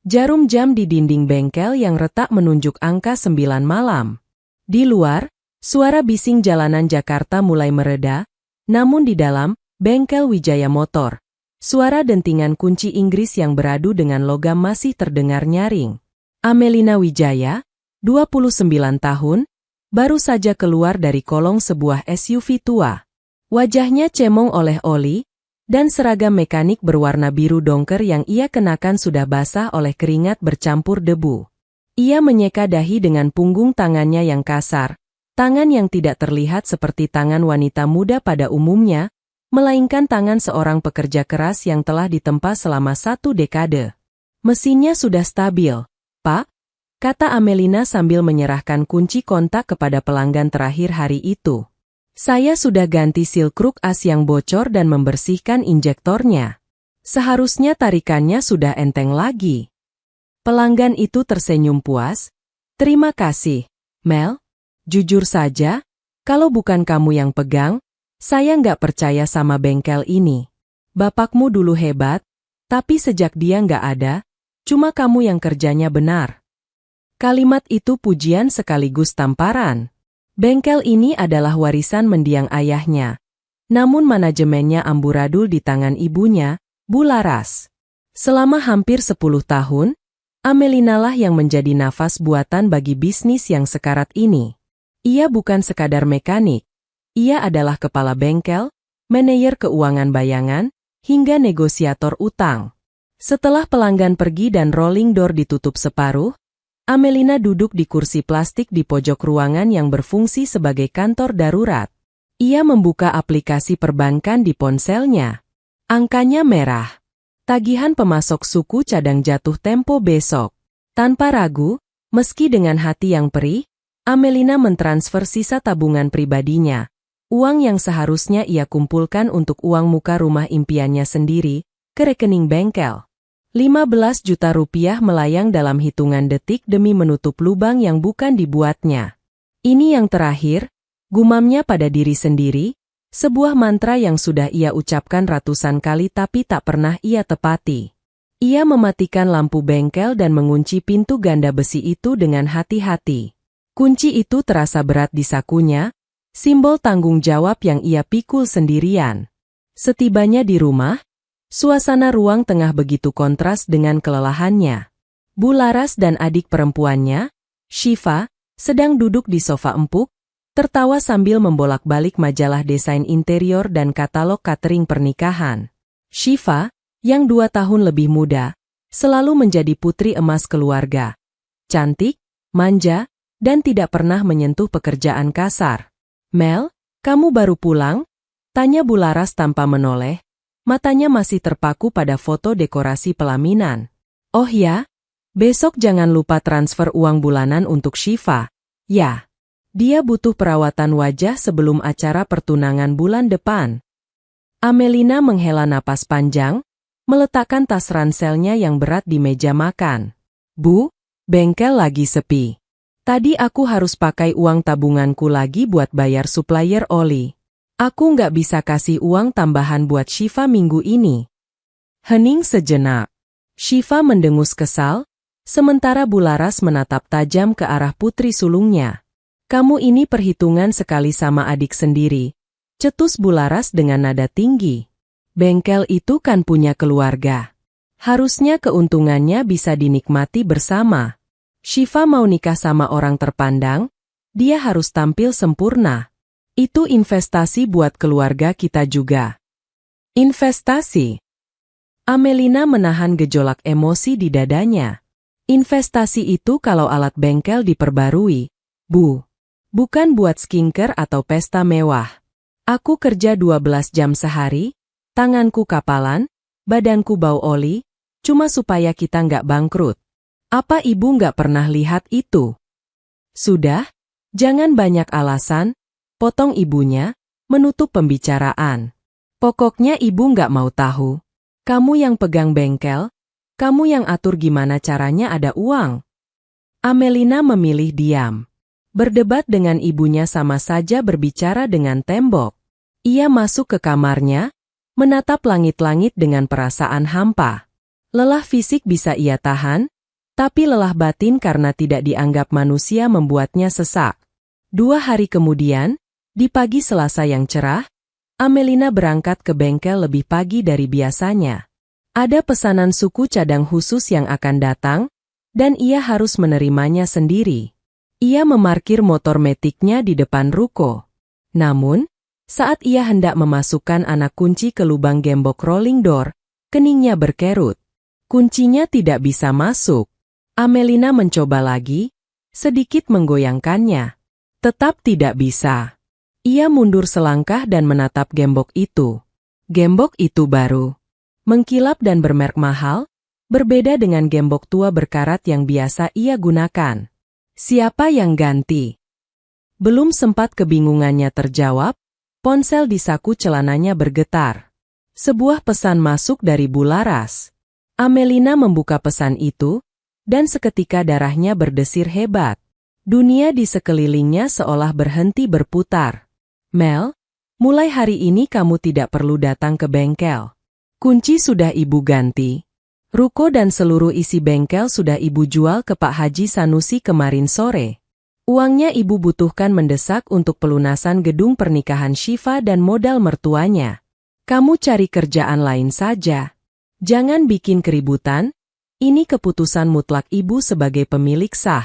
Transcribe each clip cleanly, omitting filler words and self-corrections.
Jarum jam di dinding bengkel yang retak menunjuk angka 9 malam. Di luar, suara bising jalanan Jakarta mulai mereda, namun di dalam, bengkel Wijaya Motor, suara dentingan kunci Inggris yang beradu dengan logam masih terdengar nyaring. Amelina Wijaya, 29 tahun, baru saja keluar dari kolong sebuah SUV tua. Wajahnya cemong oleh oli, dan seragam mekanik berwarna biru dongker yang ia kenakan sudah basah oleh keringat bercampur debu. Ia menyeka dahi dengan punggung tangannya yang kasar, tangan yang tidak terlihat seperti tangan wanita muda pada umumnya, melainkan tangan seorang pekerja keras yang telah ditempa selama 1 dekade. Mesinnya sudah stabil, Pak, kata Amelina sambil menyerahkan kunci kontak kepada pelanggan terakhir hari itu. Saya sudah ganti seal kruk as yang bocor dan membersihkan injektornya. Seharusnya tarikannya sudah enteng lagi. Pelanggan itu tersenyum puas. Terima kasih, Mel. Jujur saja, kalau bukan kamu yang pegang, saya nggak percaya sama bengkel ini. Bapakmu dulu hebat, tapi sejak dia nggak ada, cuma kamu yang kerjanya benar. Kalimat itu pujian sekaligus tamparan. Bengkel ini adalah warisan mendiang ayahnya. Namun manajemennya amburadul di tangan ibunya, Bu Laras. Selama hampir 10 tahun, Amelina lah yang menjadi nafas buatan bagi bisnis yang sekarat ini. Ia bukan sekadar mekanik. Ia adalah kepala bengkel, manajer keuangan bayangan, hingga negosiator utang. Setelah pelanggan pergi dan rolling door ditutup separuh, Amelina duduk di kursi plastik di pojok ruangan yang berfungsi sebagai kantor darurat. Ia membuka aplikasi perbankan di ponselnya. Angkanya merah. Tagihan pemasok suku cadang jatuh tempo besok. Tanpa ragu, meski dengan hati yang perih, Amelina mentransfer sisa tabungan pribadinya. Uang yang seharusnya ia kumpulkan untuk uang muka rumah impiannya sendiri, ke rekening bengkel. 15 juta rupiah melayang dalam hitungan detik demi menutup lubang yang bukan dibuatnya. Ini yang terakhir, gumamnya pada diri sendiri, sebuah mantra yang sudah ia ucapkan ratusan kali tapi tak pernah ia tepati. Ia mematikan lampu bengkel dan mengunci pintu ganda besi itu dengan hati-hati. Kunci itu terasa berat di sakunya, simbol tanggung jawab yang ia pikul sendirian. Setibanya di rumah, suasana ruang tengah begitu kontras dengan kelelahannya. Bu Laras dan adik perempuannya, Shiva, sedang duduk di sofa empuk, tertawa sambil membolak-balik majalah desain interior dan katalog catering pernikahan. Shiva, yang 2 tahun lebih muda, selalu menjadi putri emas keluarga. Cantik, manja, dan tidak pernah menyentuh pekerjaan kasar. Mel, kamu baru pulang? Tanya Bu Laras tanpa menoleh. Matanya masih terpaku pada foto dekorasi pelaminan. Oh ya, besok jangan lupa transfer uang bulanan untuk Shiva. Ya. Dia butuh perawatan wajah sebelum acara pertunangan bulan depan. Amelina menghela napas panjang, meletakkan tas ranselnya yang berat di meja makan. Bu, bengkel lagi sepi. Tadi aku harus pakai uang tabunganku lagi buat bayar supplier oli. Aku nggak bisa kasih uang tambahan buat Shiva minggu ini. Hening sejenak. Shiva mendengus kesal, sementara Bu Laras menatap tajam ke arah putri sulungnya. Kamu ini perhitungan sekali sama adik sendiri, cetus Bu Laras dengan nada tinggi. Bengkel itu kan punya keluarga. Harusnya keuntungannya bisa dinikmati bersama. Shiva mau nikah sama orang terpandang, dia harus tampil sempurna. Itu investasi buat keluarga kita juga. Investasi. Amelina menahan gejolak emosi di dadanya. Investasi itu kalau alat bengkel diperbarui, Bu. Bukan buat skincare atau pesta mewah. Aku kerja 12 jam sehari, tanganku kapalan, badanku bau oli, cuma supaya kita nggak bangkrut. Apa ibu nggak pernah lihat itu? Sudah, jangan banyak alasan, potong ibunya, menutup pembicaraan. Pokoknya ibu nggak mau tahu. Kamu yang pegang bengkel, kamu yang atur gimana caranya ada uang. Amelina memilih diam. Berdebat dengan ibunya sama saja berbicara dengan tembok. Ia masuk ke kamarnya, menatap langit-langit dengan perasaan hampa. Lelah fisik bisa ia tahan, Tapi lelah batin karena tidak dianggap manusia membuatnya sesak. 2 hari kemudian, di pagi Selasa yang cerah, Amelina berangkat ke bengkel lebih pagi dari biasanya. Ada pesanan suku cadang khusus yang akan datang, dan ia harus menerimanya sendiri. Ia memarkir motor metiknya di depan ruko. Namun, saat ia hendak memasukkan anak kunci ke lubang gembok rolling door, keningnya berkerut. Kuncinya tidak bisa masuk. Amelina mencoba lagi, sedikit menggoyangkannya. Tetap tidak bisa. Ia mundur selangkah dan menatap gembok itu. Gembok itu baru, mengkilap dan bermerek mahal, berbeda dengan gembok tua berkarat yang biasa ia gunakan. Siapa yang ganti? Belum sempat kebingungannya terjawab, ponsel di saku celananya bergetar. Sebuah pesan masuk dari Bularas. Amelina membuka pesan itu, dan seketika darahnya berdesir hebat. Dunia di sekelilingnya seolah berhenti berputar. Mel, mulai hari ini kamu tidak perlu datang ke bengkel. Kunci sudah ibu ganti. Ruko dan seluruh isi bengkel sudah ibu jual ke Pak Haji Sanusi kemarin sore. Uangnya ibu butuhkan mendesak untuk pelunasan gedung pernikahan Syifa dan modal mertuanya. Kamu cari kerjaan lain saja. Jangan bikin keributan. Ini keputusan mutlak ibu sebagai pemilik sah.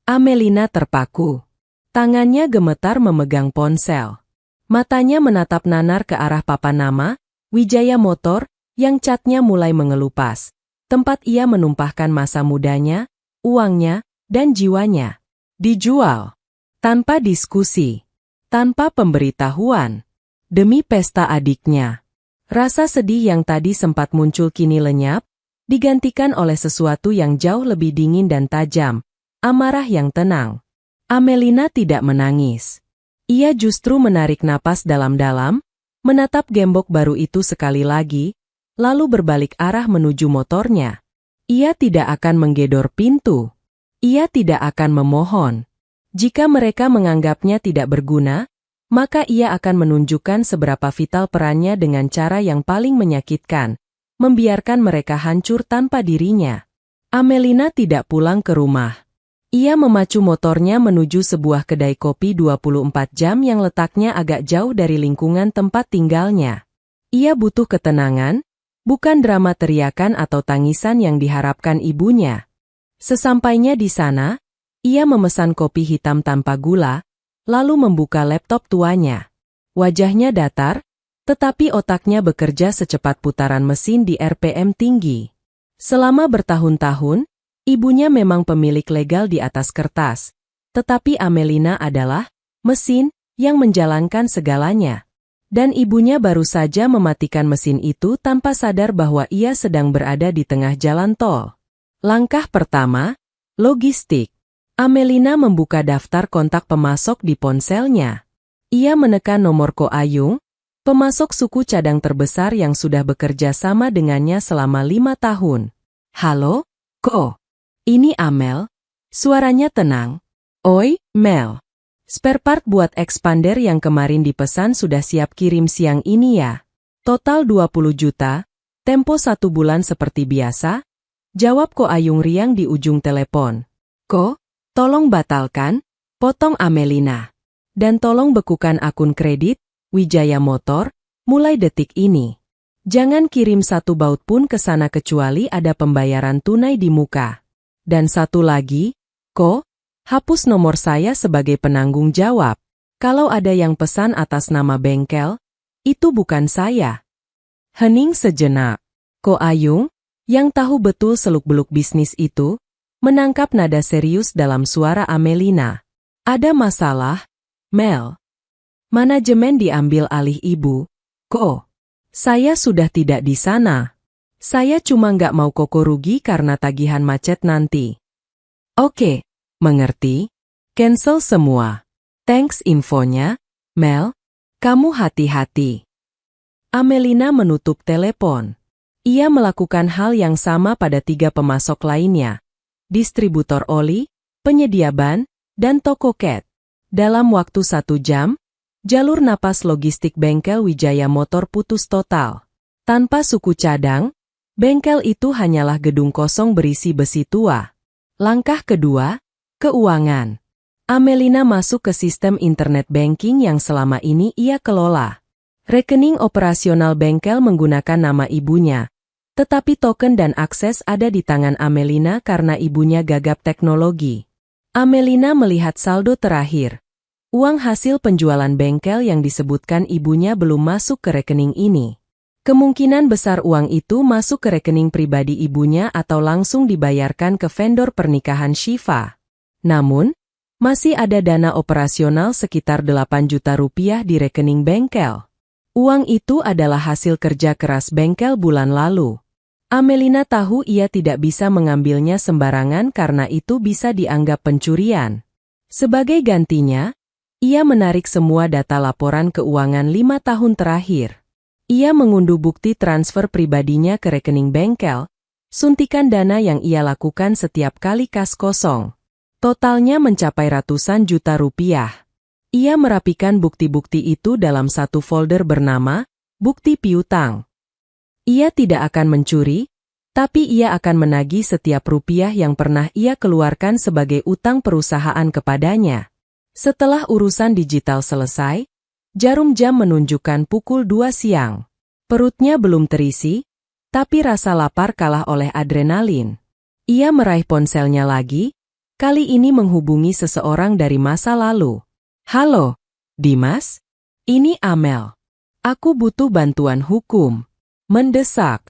Amelina terpaku. Tangannya gemetar memegang ponsel. Matanya menatap nanar ke arah papan nama, Wijaya Motor, yang catnya mulai mengelupas. Tempat ia menumpahkan masa mudanya, uangnya, dan jiwanya. Dijual. Tanpa diskusi. Tanpa pemberitahuan. Demi pesta adiknya. Rasa sedih yang tadi sempat muncul kini lenyap, digantikan oleh sesuatu yang jauh lebih dingin dan tajam, amarah yang tenang. Amelina tidak menangis. Ia justru menarik napas dalam-dalam, menatap gembok baru itu sekali lagi, lalu berbalik arah menuju motornya. Ia tidak akan menggedor pintu. Ia tidak akan memohon. Jika mereka menganggapnya tidak berguna, maka ia akan menunjukkan seberapa vital perannya dengan cara yang paling menyakitkan. Membiarkan mereka hancur tanpa dirinya. Amelina tidak pulang ke rumah. Ia memacu motornya menuju sebuah kedai kopi 24 jam yang letaknya agak jauh dari lingkungan tempat tinggalnya. Ia butuh ketenangan, bukan drama teriakan atau tangisan yang diharapkan ibunya. Sesampainya di sana, ia memesan kopi hitam tanpa gula, lalu membuka laptop tuanya. Wajahnya datar, tetapi otaknya bekerja secepat putaran mesin di RPM tinggi. Selama bertahun-tahun, ibunya memang pemilik legal di atas kertas, tetapi Amelina adalah mesin yang menjalankan segalanya. Dan ibunya baru saja mematikan mesin itu tanpa sadar bahwa ia sedang berada di tengah jalan tol. Langkah pertama, logistik. Amelina membuka daftar kontak pemasok di ponselnya. Ia menekan nomor Ko Ayung, pemasok suku cadang terbesar yang sudah bekerja sama dengannya selama 5 tahun. Halo, Ko. Ini Amel. Suaranya tenang. Oi, Mel. Spare part buat expander yang kemarin dipesan sudah siap kirim siang ini ya. Total 20 juta, tempo 1 bulan seperti biasa. Jawab Ko Ayung riang di ujung telepon. Ko, tolong batalkan, potong Amelina. Dan tolong bekukan akun kredit Wijaya Motor, mulai detik ini. Jangan kirim 1 baut pun ke sana kecuali ada pembayaran tunai di muka. Dan satu lagi, Ko, hapus nomor saya sebagai penanggung jawab. Kalau ada yang pesan atas nama bengkel, itu bukan saya. Hening sejenak. Ko Ayung, yang tahu betul seluk-beluk bisnis itu, menangkap nada serius dalam suara Amelina. Ada masalah, Mel. Manajemen diambil alih ibu. Ko, saya sudah tidak di sana. Saya cuma nggak mau Koko rugi karena tagihan macet nanti. Oke, mengerti. Cancel semua. Thanks infonya, Mel. Kamu hati-hati. Amelina menutup telepon. Ia melakukan hal yang sama pada 3 pemasok lainnya. Distributor oli, penyedia ban, dan toko cat. Dalam waktu 1 jam, jalur napas logistik bengkel Wijaya Motor putus total. Tanpa suku cadang, Bengkel itu hanyalah gedung kosong berisi besi tua. Langkah kedua, keuangan. Amelina masuk ke sistem internet banking yang selama ini ia kelola. Rekening operasional bengkel menggunakan nama ibunya, tetapi token dan akses ada di tangan Amelina karena ibunya gagap teknologi. Amelina melihat saldo terakhir. Uang hasil penjualan bengkel yang disebutkan ibunya belum masuk ke rekening ini. Kemungkinan besar uang itu masuk ke rekening pribadi ibunya atau langsung dibayarkan ke vendor pernikahan Shiva. Namun, masih ada dana operasional sekitar 8 juta rupiah di rekening bengkel. Uang itu adalah hasil kerja keras bengkel bulan lalu. Amelina tahu ia tidak bisa mengambilnya sembarangan karena itu bisa dianggap pencurian. Sebagai gantinya, ia menarik semua data laporan keuangan 5 tahun terakhir. Ia mengunduh bukti transfer pribadinya ke rekening bengkel, suntikan dana yang ia lakukan setiap kali kas kosong. Totalnya mencapai ratusan juta rupiah. Ia merapikan bukti-bukti itu dalam satu folder bernama Bukti Piutang. Ia tidak akan mencuri, tapi ia akan menagih setiap rupiah yang pernah ia keluarkan sebagai utang perusahaan kepadanya. Setelah urusan digital selesai, jarum jam menunjukkan pukul 2 siang. Perutnya belum terisi, tapi rasa lapar kalah oleh adrenalin. Ia meraih ponselnya lagi, kali ini menghubungi seseorang dari masa lalu. Halo, Dimas? Ini Amel. Aku butuh bantuan hukum. Mendesak.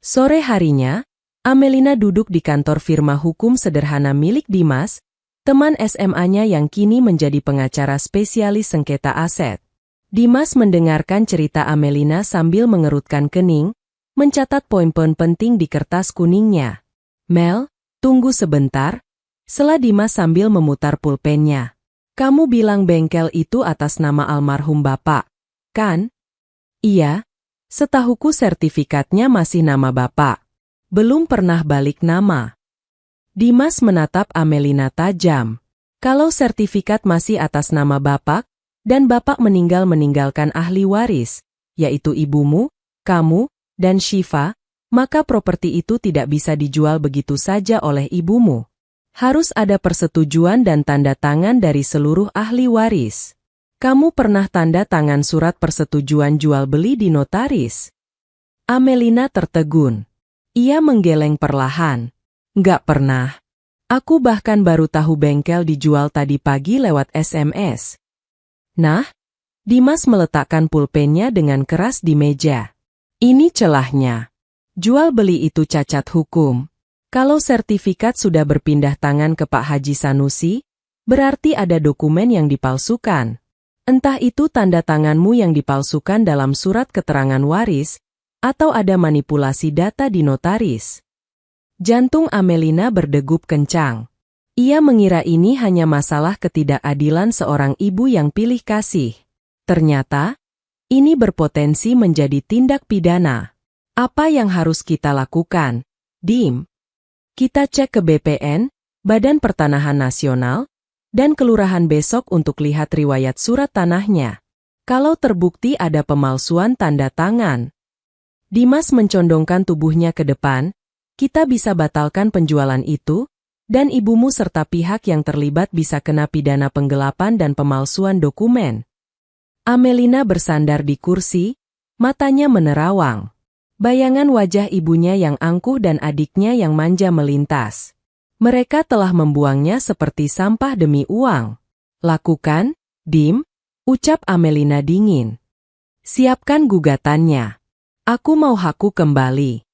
Sore harinya, Amelina duduk di kantor firma hukum sederhana milik Dimas, teman SMA-nya yang kini menjadi pengacara spesialis sengketa aset. Dimas mendengarkan cerita Amelina sambil mengerutkan kening, mencatat poin-poin penting di kertas kuningnya. Mel, tunggu sebentar, sela Dimas sambil memutar pulpennya. Kamu bilang bengkel itu atas nama almarhum Bapak, kan? Iya, setahuku sertifikatnya masih nama Bapak. Belum pernah balik nama. Dimas menatap Amelina tajam. Kalau sertifikat masih atas nama Bapak, dan Bapak meninggalkan ahli waris, yaitu ibumu, kamu, dan Shiva, maka properti itu tidak bisa dijual begitu saja oleh ibumu. Harus ada persetujuan dan tanda tangan dari seluruh ahli waris. Kamu pernah tanda tangan surat persetujuan jual beli di notaris? Amelina tertegun. Ia menggeleng perlahan. Nggak pernah. Aku bahkan baru tahu bengkel dijual tadi pagi lewat SMS. Nah, Dimas meletakkan pulpennya dengan keras di meja. Ini celahnya. Jual beli itu cacat hukum. Kalau sertifikat sudah berpindah tangan ke Pak Haji Sanusi, berarti ada dokumen yang dipalsukan. Entah itu tanda tanganmu yang dipalsukan dalam surat keterangan waris, atau ada manipulasi data di notaris. Jantung Amelina berdegup kencang. Ia mengira ini hanya masalah ketidakadilan seorang ibu yang pilih kasih. Ternyata, ini berpotensi menjadi tindak pidana. Apa yang harus kita lakukan, Dim? Kita cek ke BPN, Badan Pertanahan Nasional, dan kelurahan besok untuk lihat riwayat surat tanahnya. Kalau terbukti ada pemalsuan tanda tangan. Dimas mencondongkan tubuhnya ke depan, kita bisa batalkan penjualan itu, dan ibumu serta pihak yang terlibat bisa kena pidana penggelapan dan pemalsuan dokumen. Amelina bersandar di kursi, matanya menerawang. Bayangan wajah ibunya yang angkuh dan adiknya yang manja melintas. Mereka telah membuangnya seperti sampah demi uang. Lakukan, Dim, ucap Amelina dingin. Siapkan gugatannya. Aku mau hakku kembali.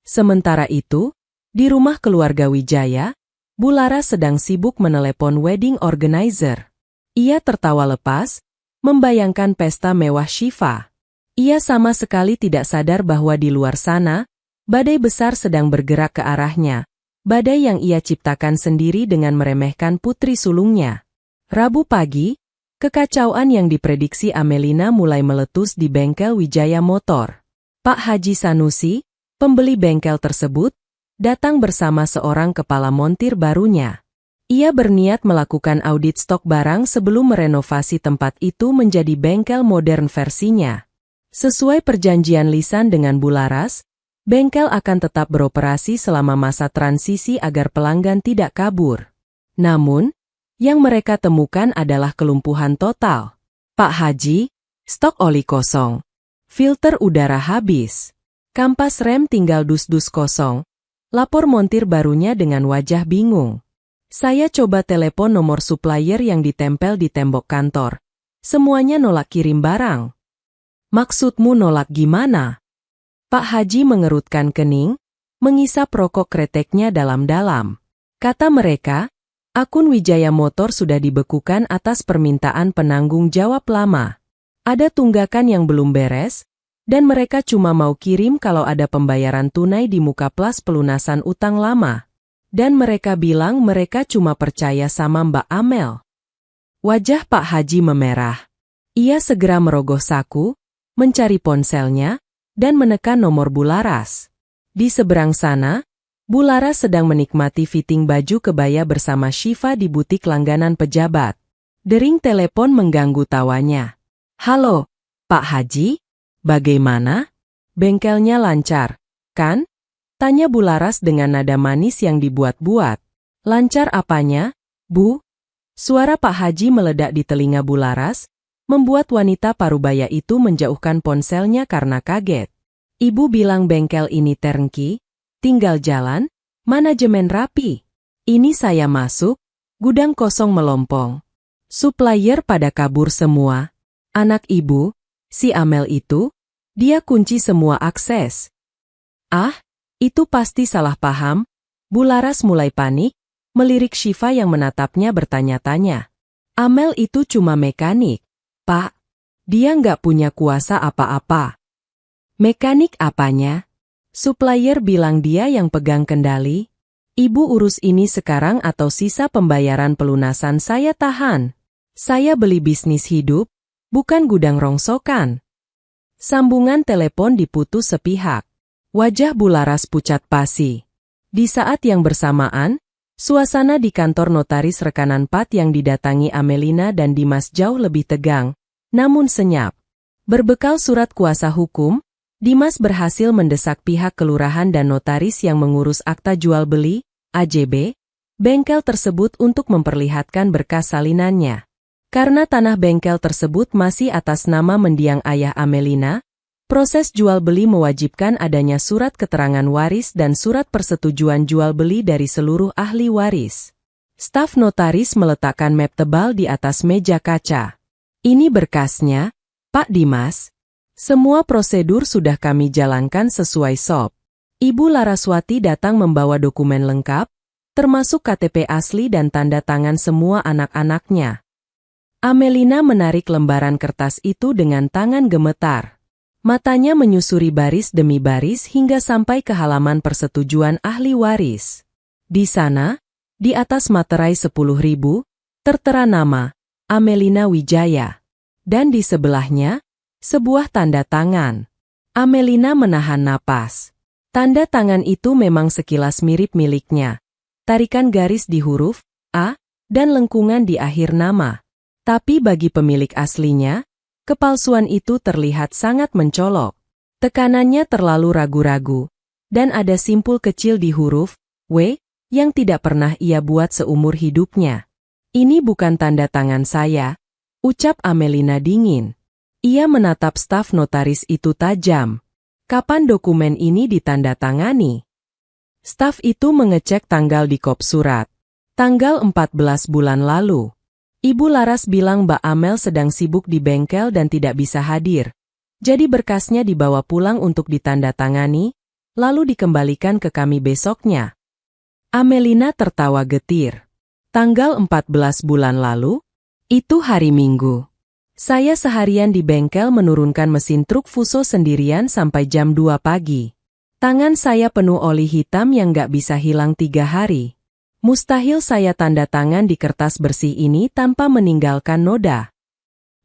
Sementara itu, di rumah keluarga Wijaya, Bu Laras sedang sibuk menelepon wedding organizer. Ia tertawa lepas, membayangkan pesta mewah Shiva. Ia sama sekali tidak sadar bahwa di luar sana, badai besar sedang bergerak ke arahnya, badai yang ia ciptakan sendiri dengan meremehkan putri sulungnya. Rabu pagi, kekacauan yang diprediksi Amelina mulai meletus di bengkel Wijaya Motor. Pak Haji Sanusi, pembeli bengkel tersebut, datang bersama seorang kepala montir barunya. Ia berniat melakukan audit stok barang sebelum merenovasi tempat itu menjadi bengkel modern versinya. Sesuai perjanjian lisan dengan Bu Laras, Bengkel akan tetap beroperasi selama masa transisi agar pelanggan tidak kabur. Namun, yang mereka temukan adalah kelumpuhan total. Pak Haji, stok oli kosong. Filter udara habis. Kampas rem tinggal dus-dus kosong. Lapor montir barunya dengan wajah bingung. Saya coba telepon nomor supplier yang ditempel di tembok kantor. Semuanya nolak kirim barang. Maksudmu nolak gimana? Pak Haji mengerutkan kening, mengisap rokok kreteknya dalam-dalam. Kata mereka, akun Wijaya Motor sudah dibekukan atas permintaan penanggung jawab lama. Ada tunggakan yang belum beres, dan mereka cuma mau kirim kalau ada pembayaran tunai di muka plus pelunasan utang lama. Dan mereka bilang mereka cuma percaya sama Mbak Amel. Wajah Pak Haji memerah. Ia segera merogoh saku, mencari ponselnya, dan menekan nomor Bularas. Di seberang sana, Bularas sedang menikmati fitting baju kebaya bersama Syifa di butik langganan pejabat. Dering telepon mengganggu tawanya. Halo, Pak Haji? Bagaimana? Bengkelnya lancar, kan? Tanya Bularas dengan nada manis yang dibuat-buat. Lancar apanya, Bu? Suara Pak Haji meledak di telinga Bularas, membuat wanita parubaya itu menjauhkan ponselnya karena kaget. Ibu bilang bengkel ini turnkey, tinggal jalan, manajemen rapi. Ini saya masuk, gudang kosong melompong. Supplier pada kabur semua. Anak ibu, si Amel itu, dia kunci semua akses. Ah, itu pasti salah paham. Bularas mulai panik, melirik Syifa yang menatapnya bertanya-tanya. Amel itu cuma mekanik. Pak, dia nggak punya kuasa apa-apa. Mekanik apanya? Supplier bilang dia yang pegang kendali. Ibu urus ini sekarang atau sisa pembayaran pelunasan saya tahan. Saya beli bisnis hidup, bukan gudang rongsokan. Sambungan telepon diputus sepihak. Wajah Bularas pucat pasi. Di saat yang bersamaan, suasana di kantor notaris rekanan Pat yang didatangi Amelina dan Dimas jauh lebih tegang, namun senyap. Berbekal surat kuasa hukum, Dimas berhasil mendesak pihak kelurahan dan notaris yang mengurus akta jual beli, AJB, bengkel tersebut untuk memperlihatkan berkas salinannya. Karena tanah bengkel tersebut masih atas nama mendiang ayah Amelina, proses jual beli mewajibkan adanya surat keterangan waris dan surat persetujuan jual beli dari seluruh ahli waris. Staf notaris meletakkan map tebal di atas meja kaca. Ini berkasnya, Pak Dimas. Semua prosedur sudah kami jalankan sesuai SOP. Ibu Laraswati datang membawa dokumen lengkap, termasuk KTP asli dan tanda tangan semua anak-anaknya. Amelina menarik lembaran kertas itu dengan tangan gemetar. Matanya menyusuri baris demi baris hingga sampai ke halaman persetujuan ahli waris. Di sana, di atas materai 10.000, tertera nama, Amelina Wijaya. Dan di sebelahnya, sebuah tanda tangan. Amelina menahan napas. Tanda tangan itu memang sekilas mirip miliknya. Tarikan garis di huruf A dan lengkungan di akhir nama. Tapi bagi pemilik aslinya, kepalsuan itu terlihat sangat mencolok. Tekanannya terlalu ragu-ragu. Dan ada simpul kecil di huruf W yang tidak pernah ia buat seumur hidupnya. Ini bukan tanda tangan saya, ucap Amelina dingin. Ia menatap staf notaris itu tajam. Kapan dokumen ini ditandatangani? Staf itu mengecek tanggal di kop surat. Tanggal 14 bulan lalu. Ibu Laras bilang Mbak Amel sedang sibuk di bengkel dan tidak bisa hadir. Jadi berkasnya dibawa pulang untuk ditandatangani, lalu dikembalikan ke kami besoknya. Amelina tertawa getir. Tanggal 14 bulan lalu? Itu hari Minggu. Saya seharian di bengkel menurunkan mesin truk Fuso sendirian sampai jam 2 pagi. Tangan saya penuh oli hitam yang gak bisa hilang 3 hari. Mustahil saya tanda tangan di kertas bersih ini tanpa meninggalkan noda.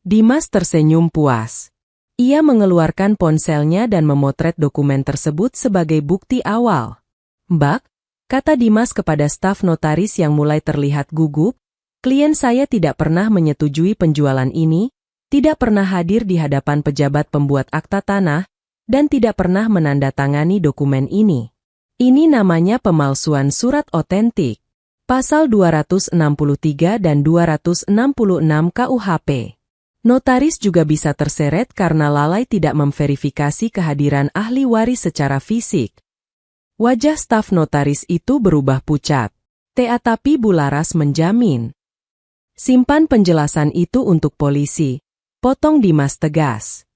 Dimas tersenyum puas. Ia mengeluarkan ponselnya dan memotret dokumen tersebut sebagai bukti awal. Mbak, kata Dimas kepada staf notaris yang mulai terlihat gugup, klien saya tidak pernah menyetujui penjualan ini, tidak pernah hadir di hadapan pejabat pembuat akta tanah, dan tidak pernah menandatangani dokumen ini. Ini namanya pemalsuan surat otentik. Pasal 263 dan 266 KUHP. Notaris juga bisa terseret karena lalai tidak memverifikasi kehadiran ahli waris secara fisik. Wajah staf notaris itu berubah pucat. Tapi Bularas menjamin. Simpan penjelasan itu untuk polisi. Potong Dimas tegas.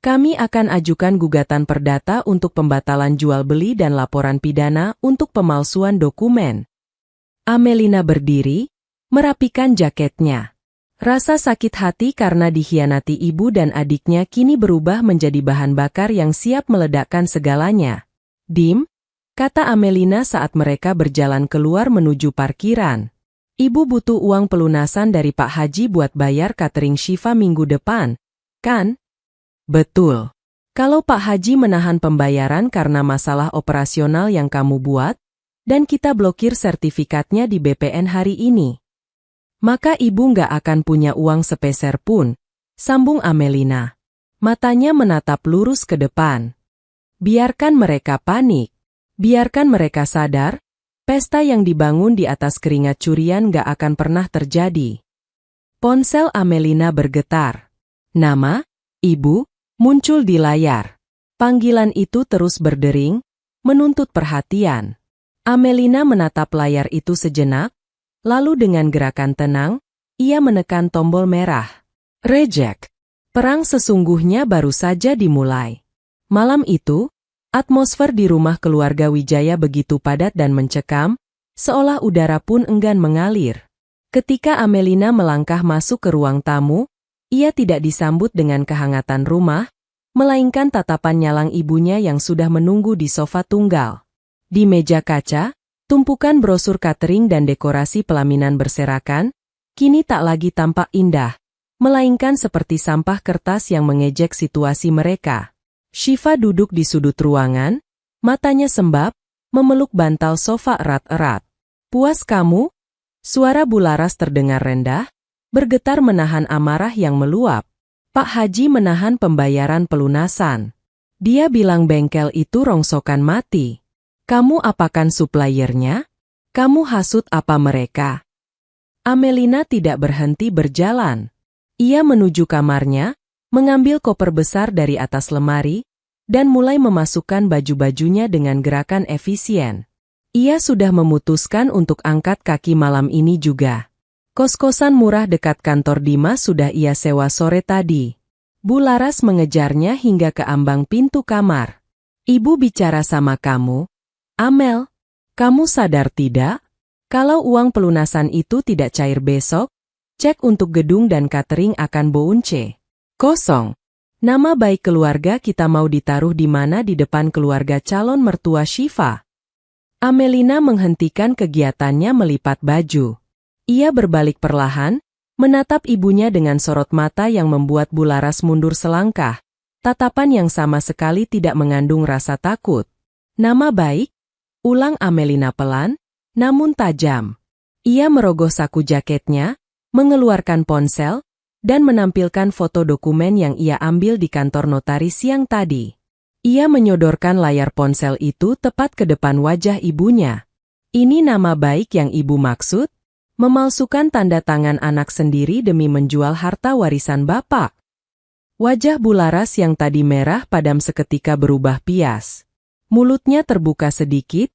Kami akan ajukan gugatan perdata untuk pembatalan jual beli dan laporan pidana untuk pemalsuan dokumen. Amelina berdiri, merapikan jaketnya. Rasa sakit hati karena dikhianati ibu dan adiknya kini berubah menjadi bahan bakar yang siap meledakkan segalanya. Dim, kata Amelina saat mereka berjalan keluar menuju parkiran. Ibu butuh uang pelunasan dari Pak Haji buat bayar catering Syifa minggu depan, kan? Betul. Kalau Pak Haji menahan pembayaran karena masalah operasional yang kamu buat, dan kita blokir sertifikatnya di BPN hari ini, maka ibu nggak akan punya uang sepeser pun, sambung Amelina. Matanya menatap lurus ke depan. Biarkan mereka panik. Biarkan mereka sadar, pesta yang dibangun di atas keringat curian nggak akan pernah terjadi. Ponsel Amelina bergetar. Nama, ibu, muncul di layar. Panggilan itu terus berdering, menuntut perhatian. Amelina menatap layar itu sejenak, lalu dengan gerakan tenang, ia menekan tombol merah. Reject. Perang sesungguhnya baru saja dimulai. Malam itu, atmosfer di rumah keluarga Wijaya begitu padat dan mencekam, seolah udara pun enggan mengalir. Ketika Amelina melangkah masuk ke ruang tamu, ia tidak disambut dengan kehangatan rumah, melainkan tatapan nyalang ibunya yang sudah menunggu di sofa tunggal. Di meja kaca, tumpukan brosur catering dan dekorasi pelaminan berserakan, kini tak lagi tampak indah, melainkan seperti sampah kertas yang mengejek situasi mereka. Syifa duduk di sudut ruangan, matanya sembab, memeluk bantal sofa erat-erat. Puas kamu? Suara Bularas terdengar rendah, bergetar menahan amarah yang meluap. Pak Haji menahan pembayaran pelunasan. Dia bilang bengkel itu rongsokan mati. Kamu apakan suppliernya? Kamu hasut apa mereka? Amelina tidak berhenti berjalan. Ia menuju kamarnya, mengambil koper besar dari atas lemari, dan mulai memasukkan baju-bajunya dengan gerakan efisien. Ia sudah memutuskan untuk angkat kaki malam ini juga. Kos-kosan murah dekat kantor Dimas sudah ia sewa sore tadi. Bularas mengejarnya hingga ke ambang pintu kamar. Ibu bicara sama kamu. Amel, kamu sadar tidak? Kalau uang pelunasan itu tidak cair besok, cek untuk gedung dan catering akan bounce. Kosong. Nama baik keluarga kita mau ditaruh di mana di depan keluarga calon mertua Syifa? Amelina menghentikan kegiatannya melipat baju. Ia berbalik perlahan, menatap ibunya dengan sorot mata yang membuat Bularas mundur selangkah, tatapan yang sama sekali tidak mengandung rasa takut. Nama baik? Ulang Amelina pelan, namun tajam. Ia merogoh saku jaketnya, mengeluarkan ponsel, dan menampilkan foto dokumen yang ia ambil di kantor notaris siang tadi. Ia menyodorkan layar ponsel itu tepat ke depan wajah ibunya. Ini nama baik yang ibu maksud? Memalsukan tanda tangan anak sendiri demi menjual harta warisan bapak. Wajah Bularas yang tadi merah padam seketika berubah pias. Mulutnya terbuka sedikit,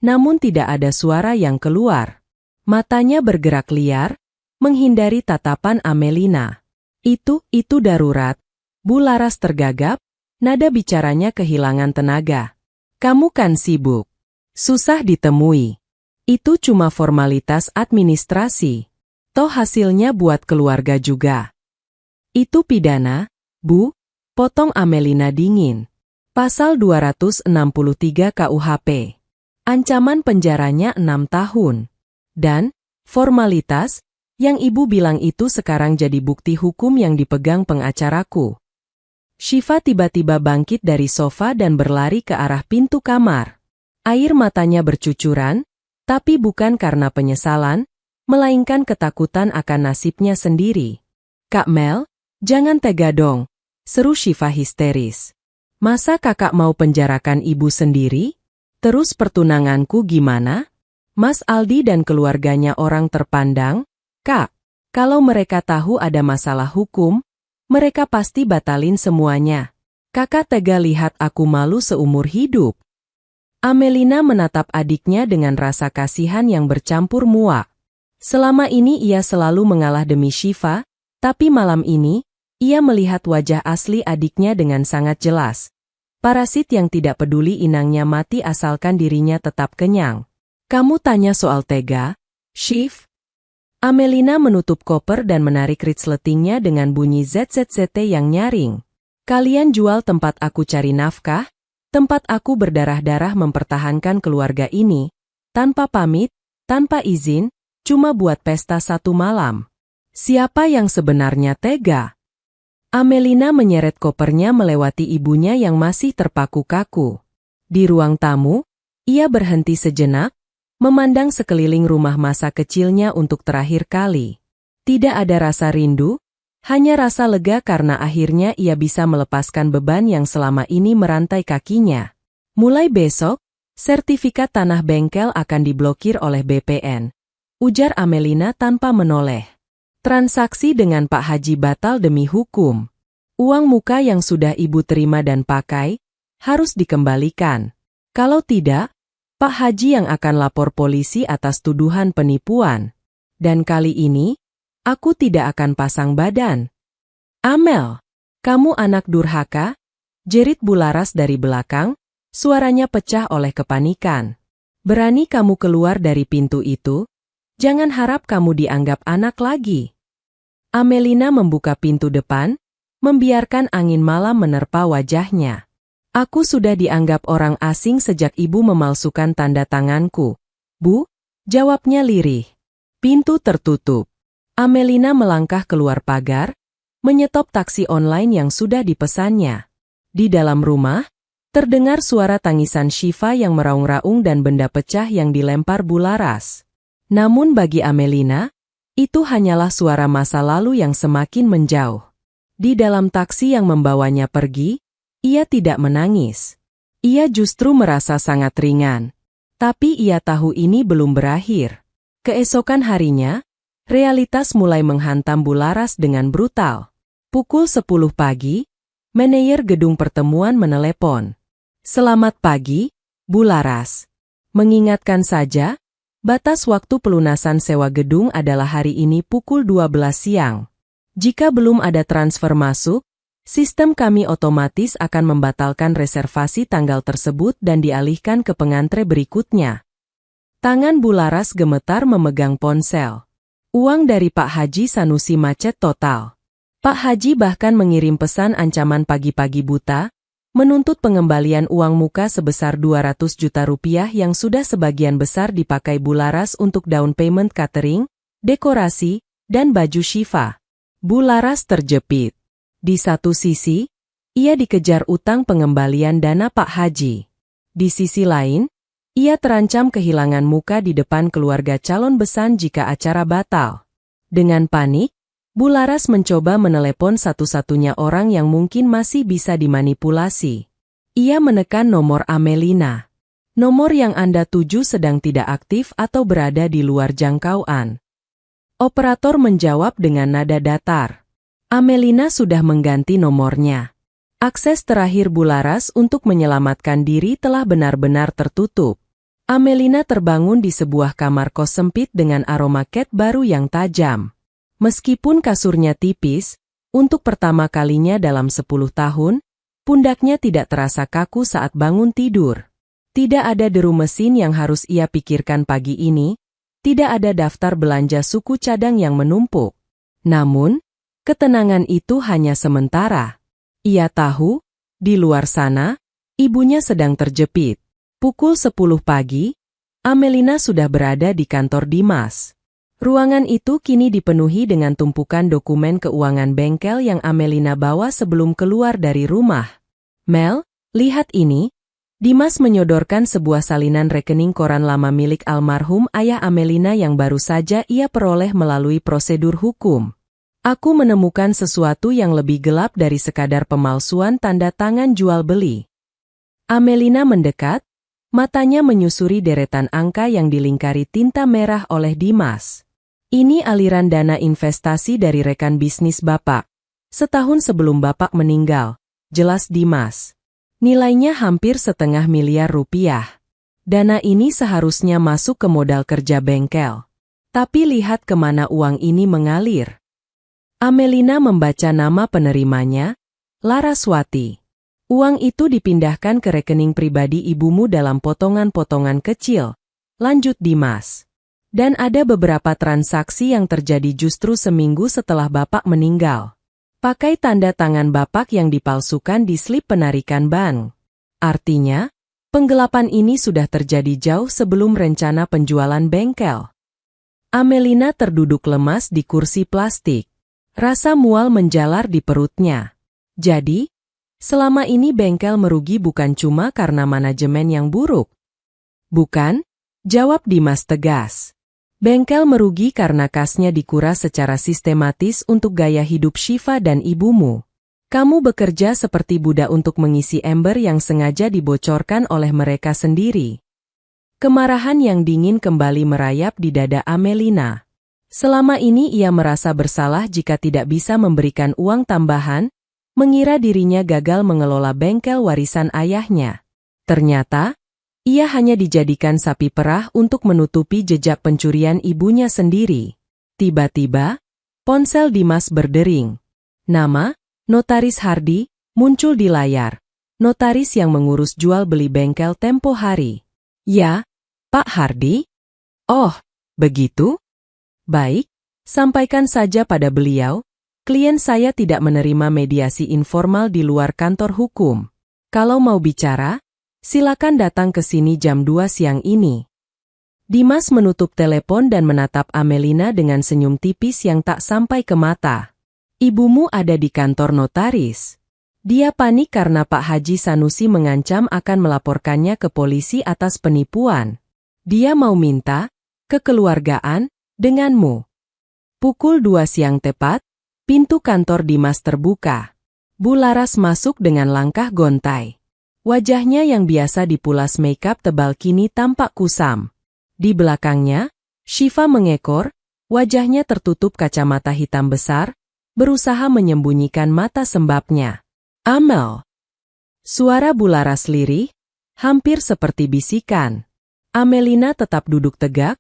namun tidak ada suara yang keluar. Matanya bergerak liar, menghindari tatapan Amelina. Itu darurat. Bularas tergagap, nada bicaranya kehilangan tenaga. Kamu kan sibuk. Susah ditemui. Itu cuma formalitas administrasi. Toh hasilnya buat keluarga juga. Itu pidana, Bu, potong Amelina dingin. Pasal 263 KUHP. Ancaman penjaranya 6 tahun. Dan, formalitas, yang ibu bilang itu sekarang jadi bukti hukum yang dipegang pengacaraku. Syifa tiba-tiba bangkit dari sofa dan berlari ke arah pintu kamar. Air matanya bercucuran, tapi bukan karena penyesalan, melainkan ketakutan akan nasibnya sendiri. Kak Mel, jangan tega dong, seru Syifa histeris. Masa kakak mau penjarakan ibu sendiri? Terus pertunanganku gimana? Mas Aldi dan keluarganya orang terpandang? Kak, kalau mereka tahu ada masalah hukum, mereka pasti batalin semuanya. Kakak tega lihat aku malu seumur hidup. Amelina menatap adiknya dengan rasa kasihan yang bercampur muak. Selama ini ia selalu mengalah demi Syifa, tapi malam ini, ia melihat wajah asli adiknya dengan sangat jelas. Parasit yang tidak peduli inangnya mati asalkan dirinya tetap kenyang. Kamu tanya soal tega, Syif? Amelina menutup koper dan menarik resletingnya dengan bunyi ZZZT yang nyaring. Kalian jual tempat aku cari nafkah, tempat aku berdarah-darah mempertahankan keluarga ini, tanpa pamit, tanpa izin, cuma buat pesta satu malam. Siapa yang sebenarnya tega? Amelina menyeret kopernya melewati ibunya yang masih terpaku kaku. Di ruang tamu, ia berhenti sejenak, memandang sekeliling rumah masa kecilnya untuk terakhir kali. Tidak ada rasa rindu, hanya rasa lega karena akhirnya ia bisa melepaskan beban yang selama ini merantai kakinya. Mulai besok, sertifikat tanah bengkel akan diblokir oleh BPN, ujar Amelina tanpa menoleh. Transaksi dengan Pak Haji batal demi hukum. Uang muka yang sudah ibu terima dan pakai, harus dikembalikan. Kalau tidak, Pak Haji yang akan lapor polisi atas tuduhan penipuan. Dan kali ini, aku tidak akan pasang badan. Amel, kamu anak durhaka? Jerit Bularas dari belakang, suaranya pecah oleh kepanikan. Berani kamu keluar dari pintu itu? Jangan harap kamu dianggap anak lagi. Amelina membuka pintu depan, membiarkan angin malam menerpa wajahnya. Aku sudah dianggap orang asing sejak ibu memalsukan tanda tanganku. Bu, jawabnya lirih. Pintu tertutup. Amelina melangkah keluar pagar, menyetop taksi online yang sudah dipesannya. Di dalam rumah, terdengar suara tangisan Syifa yang meraung-raung dan benda pecah yang dilempar Bularas. Namun bagi Amelina, itu hanyalah suara masa lalu yang semakin menjauh. Di dalam taksi yang membawanya pergi, ia tidak menangis. Ia justru merasa sangat ringan. Tapi ia tahu ini belum berakhir. Keesokan harinya, realitas mulai menghantam Bularas dengan brutal. Pukul 10 pagi, manajer gedung pertemuan menelepon. Selamat pagi, Bularas. Mengingatkan saja, batas waktu pelunasan sewa gedung adalah hari ini pukul 12 siang. Jika belum ada transfer masuk, sistem kami otomatis akan membatalkan reservasi tanggal tersebut dan dialihkan ke pengantre berikutnya. Tangan Bularas gemetar memegang ponsel. Uang dari Pak Haji Sanusi macet total. Pak Haji bahkan mengirim pesan ancaman pagi-pagi buta, menuntut pengembalian uang muka sebesar 200 juta rupiah yang sudah sebagian besar dipakai Bularas untuk down payment catering, dekorasi, dan baju Syifa. Bularas terjepit. Di satu sisi, ia dikejar utang pengembalian dana Pak Haji. Di sisi lain, ia terancam kehilangan muka di depan keluarga calon besan jika acara batal. Dengan panik, Bularas mencoba menelepon satu-satunya orang yang mungkin masih bisa dimanipulasi. Ia menekan nomor Amelina. Nomor yang Anda tuju sedang tidak aktif atau berada di luar jangkauan. Operator menjawab dengan nada datar. Amelina sudah mengganti nomornya. Akses terakhir Bularas untuk menyelamatkan diri telah benar-benar tertutup. Amelina terbangun di sebuah kamar kos sempit dengan aroma cat baru yang tajam. Meskipun kasurnya tipis, untuk pertama kalinya dalam 10 tahun, pundaknya tidak terasa kaku saat bangun tidur. Tidak ada deru mesin yang harus ia pikirkan pagi ini, tidak ada daftar belanja suku cadang yang menumpuk. Namun, ketenangan itu hanya sementara. Ia tahu, di luar sana, ibunya sedang terjepit. Pukul 10 pagi, Amelina sudah berada di kantor Dimas. Ruangan itu kini dipenuhi dengan tumpukan dokumen keuangan bengkel yang Amelina bawa sebelum keluar dari rumah. Mel, lihat ini. Dimas menyodorkan sebuah salinan rekening koran lama milik almarhum ayah Amelina yang baru saja ia peroleh melalui prosedur hukum. Aku menemukan sesuatu yang lebih gelap dari sekadar pemalsuan tanda tangan jual beli. Amelina mendekat, matanya menyusuri deretan angka yang dilingkari tinta merah oleh Dimas. Ini aliran dana investasi dari rekan bisnis Bapak. Setahun sebelum Bapak meninggal, jelas Dimas. Nilainya hampir $500.000. Dana ini seharusnya masuk ke modal kerja bengkel. Tapi lihat kemana uang ini mengalir. Amelina membaca nama penerimanya, Laraswati. Uang itu dipindahkan ke rekening pribadi ibumu dalam potongan-potongan kecil, lanjut Dimas. Dan ada beberapa transaksi yang terjadi justru seminggu setelah Bapak meninggal. Pakai tanda tangan Bapak yang dipalsukan di slip penarikan bank. Artinya, penggelapan ini sudah terjadi jauh sebelum rencana penjualan bengkel. Amelina terduduk lemas di kursi plastik. Rasa mual menjalar di perutnya. Jadi, selama ini bengkel merugi bukan cuma karena manajemen yang buruk. Bukan, jawab Dimas tegas. Bengkel merugi karena kasnya dikuras secara sistematis untuk gaya hidup Syifa dan ibumu. Kamu bekerja seperti budak untuk mengisi ember yang sengaja dibocorkan oleh mereka sendiri. Kemarahan yang dingin kembali merayap di dada Amelina. Selama ini ia merasa bersalah jika tidak bisa memberikan uang tambahan, mengira dirinya gagal mengelola bengkel warisan ayahnya. Ternyata, ia hanya dijadikan sapi perah untuk menutupi jejak pencurian ibunya sendiri. Tiba-tiba, ponsel Dimas berdering. Nama, Notaris Hardi, muncul di layar. Notaris yang mengurus jual beli bengkel tempo hari. Ya, Pak Hardi? Oh, begitu? Baik, sampaikan saja pada beliau, klien saya tidak menerima mediasi informal di luar kantor hukum. Kalau mau bicara, silakan datang ke sini jam 2 siang ini. Dimas menutup telepon dan menatap Amelina dengan senyum tipis yang tak sampai ke mata. Ibumu ada di kantor notaris. Dia panik karena Pak Haji Sanusi mengancam akan melaporkannya ke polisi atas penipuan. Dia mau minta kekeluargaan denganmu. Pukul 2 siang tepat, pintu kantor Dimas terbuka. Bu Laras masuk dengan langkah gontai. Wajahnya yang biasa dipulas makeup tebal kini tampak kusam. Di belakangnya, Syifa mengekor, wajahnya tertutup kacamata hitam besar, berusaha menyembunyikan mata sembabnya. Amel. Suara Bu Laras lirih, hampir seperti bisikan. Amelina tetap duduk tegak,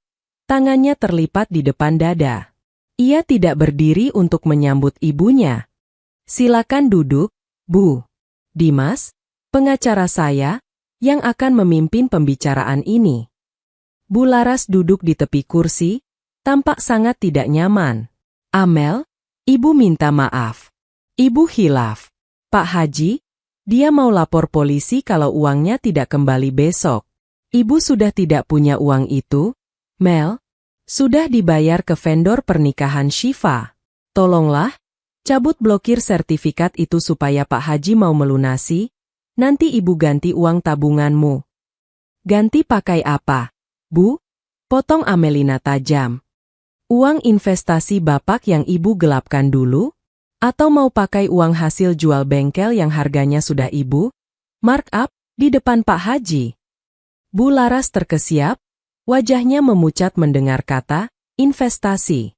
tangannya terlipat di depan dada. Ia tidak berdiri untuk menyambut ibunya. Silakan duduk, Bu. Dimas, pengacara saya, yang akan memimpin pembicaraan ini. Bu Laras duduk di tepi kursi, tampak sangat tidak nyaman. Amel, Ibu minta maaf. Ibu hilaf. Pak Haji, dia mau lapor polisi kalau uangnya tidak kembali besok. Ibu sudah tidak punya uang itu. Mel, sudah dibayar ke vendor pernikahan Syifa. Tolonglah, cabut blokir sertifikat itu supaya Pak Haji mau melunasi. Nanti ibu ganti uang tabunganmu. Ganti pakai apa, Bu? Potong Amelina tajam. Uang investasi Bapak yang ibu gelapkan dulu? Atau mau pakai uang hasil jual bengkel yang harganya sudah ibu mark up di depan Pak Haji? Bu Laras terkesiap, wajahnya memucat mendengar kata investasi.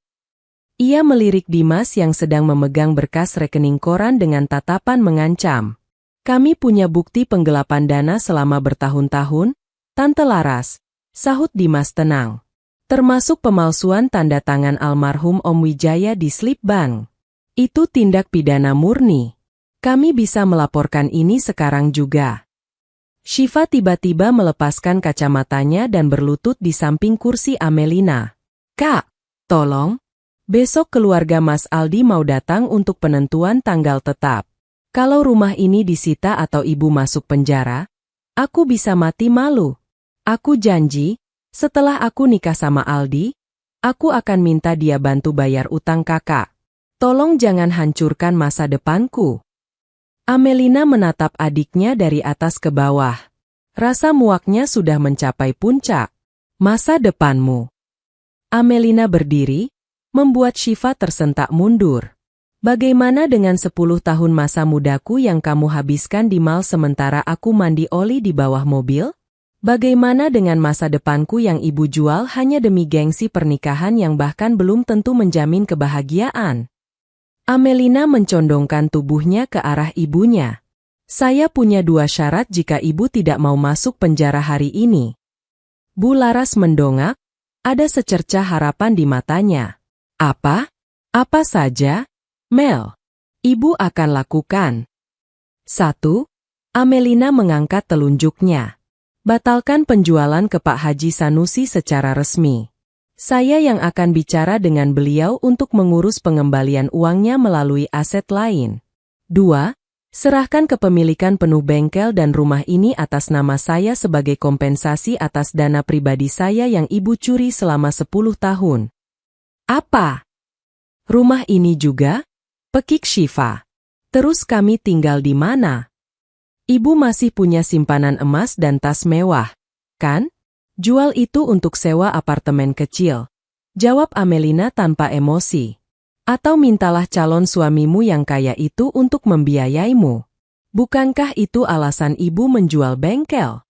Ia melirik Dimas yang sedang memegang berkas rekening koran dengan tatapan mengancam. Kami punya bukti penggelapan dana selama bertahun-tahun, Tante Laras, sahut Dimas tenang. Termasuk pemalsuan tanda tangan almarhum Om Wijaya di slip bank. Itu tindak pidana murni. Kami bisa melaporkan ini sekarang juga. Syifa tiba-tiba melepaskan kacamatanya dan berlutut di samping kursi Amelina. Kak, tolong. Besok keluarga Mas Aldi mau datang untuk penentuan tanggal tetap. Kalau rumah ini disita atau ibu masuk penjara, aku bisa mati malu. Aku janji, setelah aku nikah sama Aldi, aku akan minta dia bantu bayar utang kakak. Tolong jangan hancurkan masa depanku. Amelina menatap adiknya dari atas ke bawah. Rasa muaknya sudah mencapai puncak. Masa depanmu. Amelina berdiri, membuat Syifa tersentak mundur. Bagaimana dengan 10 tahun masa mudaku yang kamu habiskan di mall sementara aku mandi oli di bawah mobil? Bagaimana dengan masa depanku yang ibu jual hanya demi gengsi pernikahan yang bahkan belum tentu menjamin kebahagiaan? Amelina mencondongkan tubuhnya ke arah ibunya. Saya punya 2 syarat jika ibu tidak mau masuk penjara hari ini. Bu Laras mendongak, ada secercah harapan di matanya. Apa? Apa saja? Mel, ibu akan lakukan. 1. Amelina mengangkat telunjuknya. Batalkan penjualan ke Pak Haji Sanusi secara resmi. Saya yang akan bicara dengan beliau untuk mengurus pengembalian uangnya melalui aset lain. 2. Serahkan kepemilikan penuh bengkel dan rumah ini atas nama saya sebagai kompensasi atas dana pribadi saya yang ibu curi selama 10 tahun. Apa? Rumah ini juga? Pekik Syifa. Terus kami tinggal di mana? Ibu masih punya simpanan emas dan tas mewah, kan? Jual itu untuk sewa apartemen kecil. Jawab Amelina tanpa emosi. Atau mintalah calon suamimu yang kaya itu untuk membiayaimu. Bukankah itu alasan ibu menjual bengkel?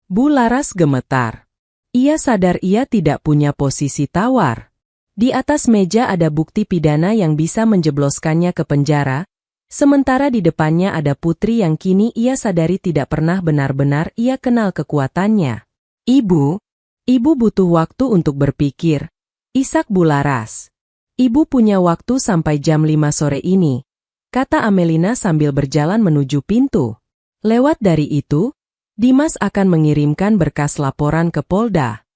Bu Laras gemetar. Ia sadar ia tidak punya posisi tawar. Di atas meja ada bukti pidana yang bisa menjebloskannya ke penjara, sementara di depannya ada putri yang kini ia sadari tidak pernah benar-benar ia kenal kekuatannya. Ibu butuh waktu untuk berpikir. Isak Bu Laras. Ibu punya waktu sampai jam 5 sore ini, kata Amelina sambil berjalan menuju pintu. Lewat dari itu, Dimas akan mengirimkan berkas laporan ke Polda.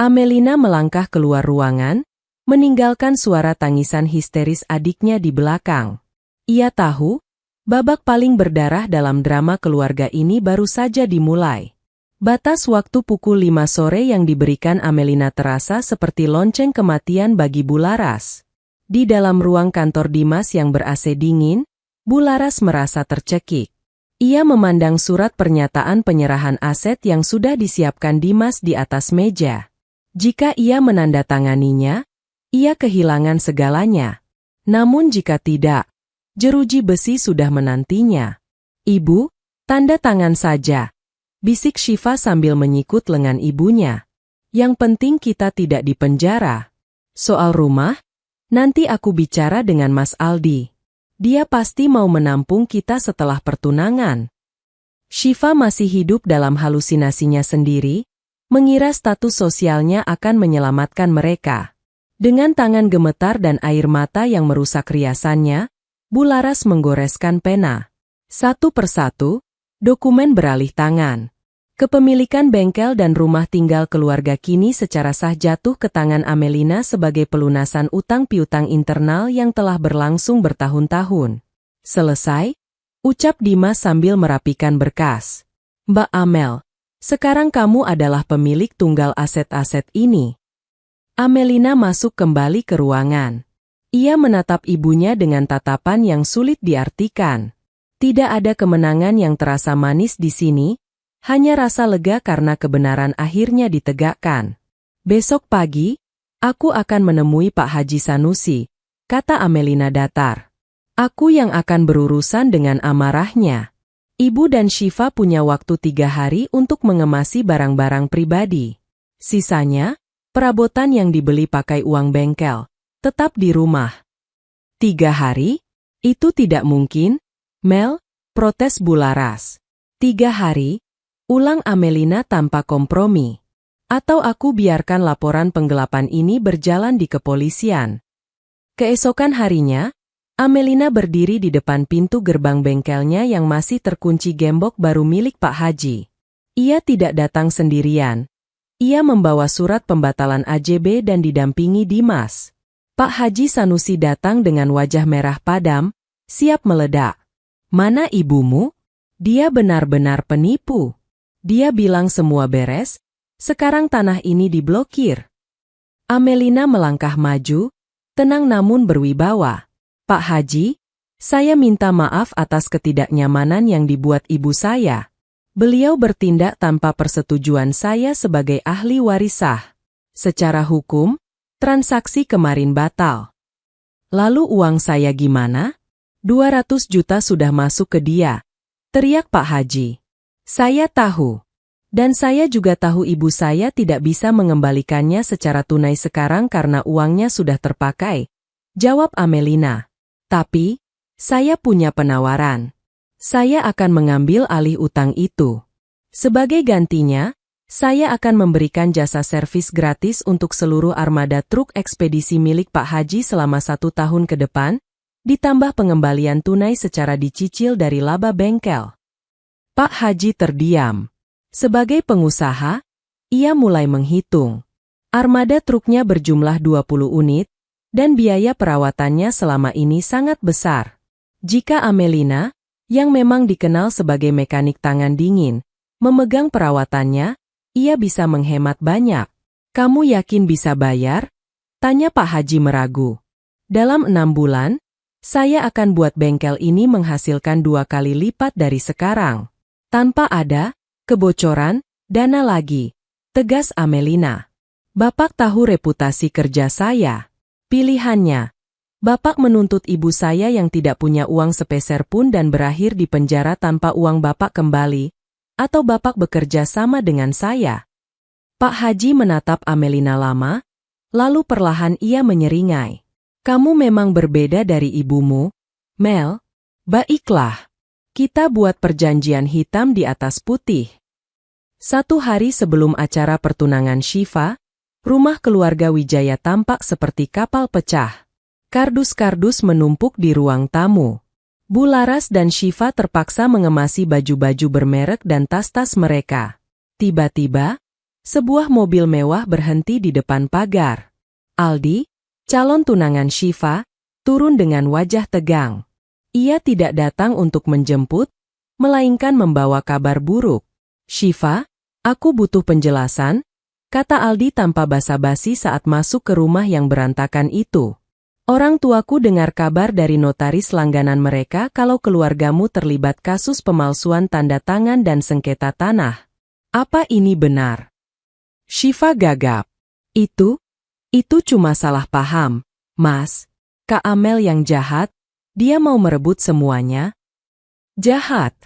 Amelina melangkah keluar ruangan, meninggalkan suara tangisan histeris adiknya di belakang. Ia tahu, babak paling berdarah dalam drama keluarga ini baru saja dimulai. Batas waktu pukul 5 sore yang diberikan Amelina terasa seperti lonceng kematian bagi Bu Laras. Di dalam ruang kantor Dimas yang ber-AC dingin, Bu Laras merasa tercekik. Ia memandang surat pernyataan penyerahan aset yang sudah disiapkan Dimas di atas meja. Jika ia menandatanganinya, ia kehilangan segalanya. Namun jika tidak, jeruji besi sudah menantinya. Ibu, tanda tangan saja, bisik Syifa sambil menyikut lengan ibunya. Yang penting kita tidak dipenjara. Soal rumah, nanti aku bicara dengan Mas Aldi. Dia pasti mau menampung kita setelah pertunangan. Syifa masih hidup dalam halusinasinya sendiri, mengira status sosialnya akan menyelamatkan mereka. Dengan tangan gemetar dan air mata yang merusak riasannya, Bu Laras menggoreskan pena. Satu persatu, dokumen beralih tangan. Kepemilikan bengkel dan rumah tinggal keluarga kini secara sah jatuh ke tangan Amelina sebagai pelunasan utang piutang internal yang telah berlangsung bertahun-tahun. Selesai, ucap Dimas sambil merapikan berkas. Mbak Amel, sekarang kamu adalah pemilik tunggal aset-aset ini. Amelina masuk kembali ke ruangan. Ia menatap ibunya dengan tatapan yang sulit diartikan. Tidak ada kemenangan yang terasa manis di sini, hanya rasa lega karena kebenaran akhirnya ditegakkan. Besok pagi, aku akan menemui Pak Haji Sanusi, kata Amelina datar. Aku yang akan berurusan dengan amarahnya. Ibu dan Syifa punya waktu 3 hari untuk mengemasi barang-barang pribadi. Sisanya, perabotan yang dibeli pakai uang bengkel, tetap di rumah. 3 hari? Itu tidak mungkin, Mel, protes Bu Laras. 3 hari? Ulang Amelina tanpa kompromi. Atau aku biarkan laporan penggelapan ini berjalan di kepolisian. Keesokan harinya, Amelina berdiri di depan pintu gerbang bengkelnya yang masih terkunci gembok baru milik Pak Haji. Ia tidak datang sendirian. Ia membawa surat pembatalan AJB dan didampingi Dimas. Pak Haji Sanusi datang dengan wajah merah padam, siap meledak. Mana ibumu? Dia benar-benar penipu. Dia bilang semua beres, sekarang tanah ini diblokir. Amelina melangkah maju, tenang namun berwibawa. Pak Haji, saya minta maaf atas ketidaknyamanan yang dibuat ibu saya. Beliau bertindak tanpa persetujuan saya sebagai ahli waris sah. Secara hukum, transaksi kemarin batal. Lalu uang saya gimana? 200 juta sudah masuk ke dia, teriak Pak Haji. Saya tahu. Dan saya juga tahu ibu saya tidak bisa mengembalikannya secara tunai sekarang karena uangnya sudah terpakai, jawab Amelina. Tapi, saya punya penawaran. Saya akan mengambil alih utang itu. Sebagai gantinya, saya akan memberikan jasa servis gratis untuk seluruh armada truk ekspedisi milik Pak Haji selama 1 tahun ke depan, ditambah pengembalian tunai secara dicicil dari laba bengkel. Pak Haji terdiam. Sebagai pengusaha, ia mulai menghitung. Armada truknya berjumlah 20 unit, dan biaya perawatannya selama ini sangat besar. Jika Amelina, yang memang dikenal sebagai mekanik tangan dingin, memegang perawatannya, ia bisa menghemat banyak. Kamu yakin bisa bayar? Tanya Pak Haji meragu. Dalam 6 bulan, saya akan buat bengkel ini menghasilkan 2 kali lipat dari sekarang. Tanpa ada kebocoran dana lagi, tegas Amelina. Bapak tahu reputasi kerja saya. Pilihannya, Bapak menuntut ibu saya yang tidak punya uang sepeser pun dan berakhir di penjara tanpa uang Bapak kembali, atau Bapak bekerja sama dengan saya. Pak Haji menatap Amelina lama, lalu perlahan ia menyeringai. Kamu memang berbeda dari ibumu, Mel. Baiklah. Kita buat perjanjian hitam di atas putih. 1 hari sebelum acara pertunangan Syifa, rumah keluarga Wijaya tampak seperti kapal pecah. Kardus-kardus menumpuk di ruang tamu. Bu Laras dan Syifa terpaksa mengemasi baju-baju bermerek dan tas-tas mereka. Tiba-tiba, sebuah mobil mewah berhenti di depan pagar. Aldi, calon tunangan Syifa, turun dengan wajah tegang. Ia tidak datang untuk menjemput, melainkan membawa kabar buruk. Syifa, aku butuh penjelasan, kata Aldi tanpa basa-basi saat masuk ke rumah yang berantakan itu. Orang tuaku dengar kabar dari notaris langganan mereka kalau keluargamu terlibat kasus pemalsuan tanda tangan dan sengketa tanah. Apa ini benar? Syifa gagap. Itu cuma salah paham, Mas. Kak Amel yang jahat. Dia mau merebut semuanya? Jahat.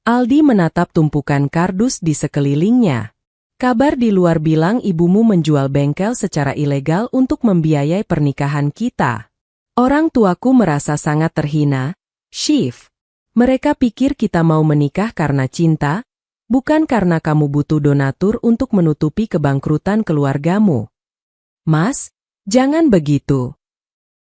Aldi menatap tumpukan kardus di sekelilingnya. Kabar di luar bilang ibumu menjual bengkel secara ilegal untuk membiayai pernikahan kita. Orang tuaku merasa sangat terhina, Syif. Mereka pikir kita mau menikah karena cinta, bukan karena kamu butuh donatur untuk menutupi kebangkrutan keluargamu. Mas, jangan begitu.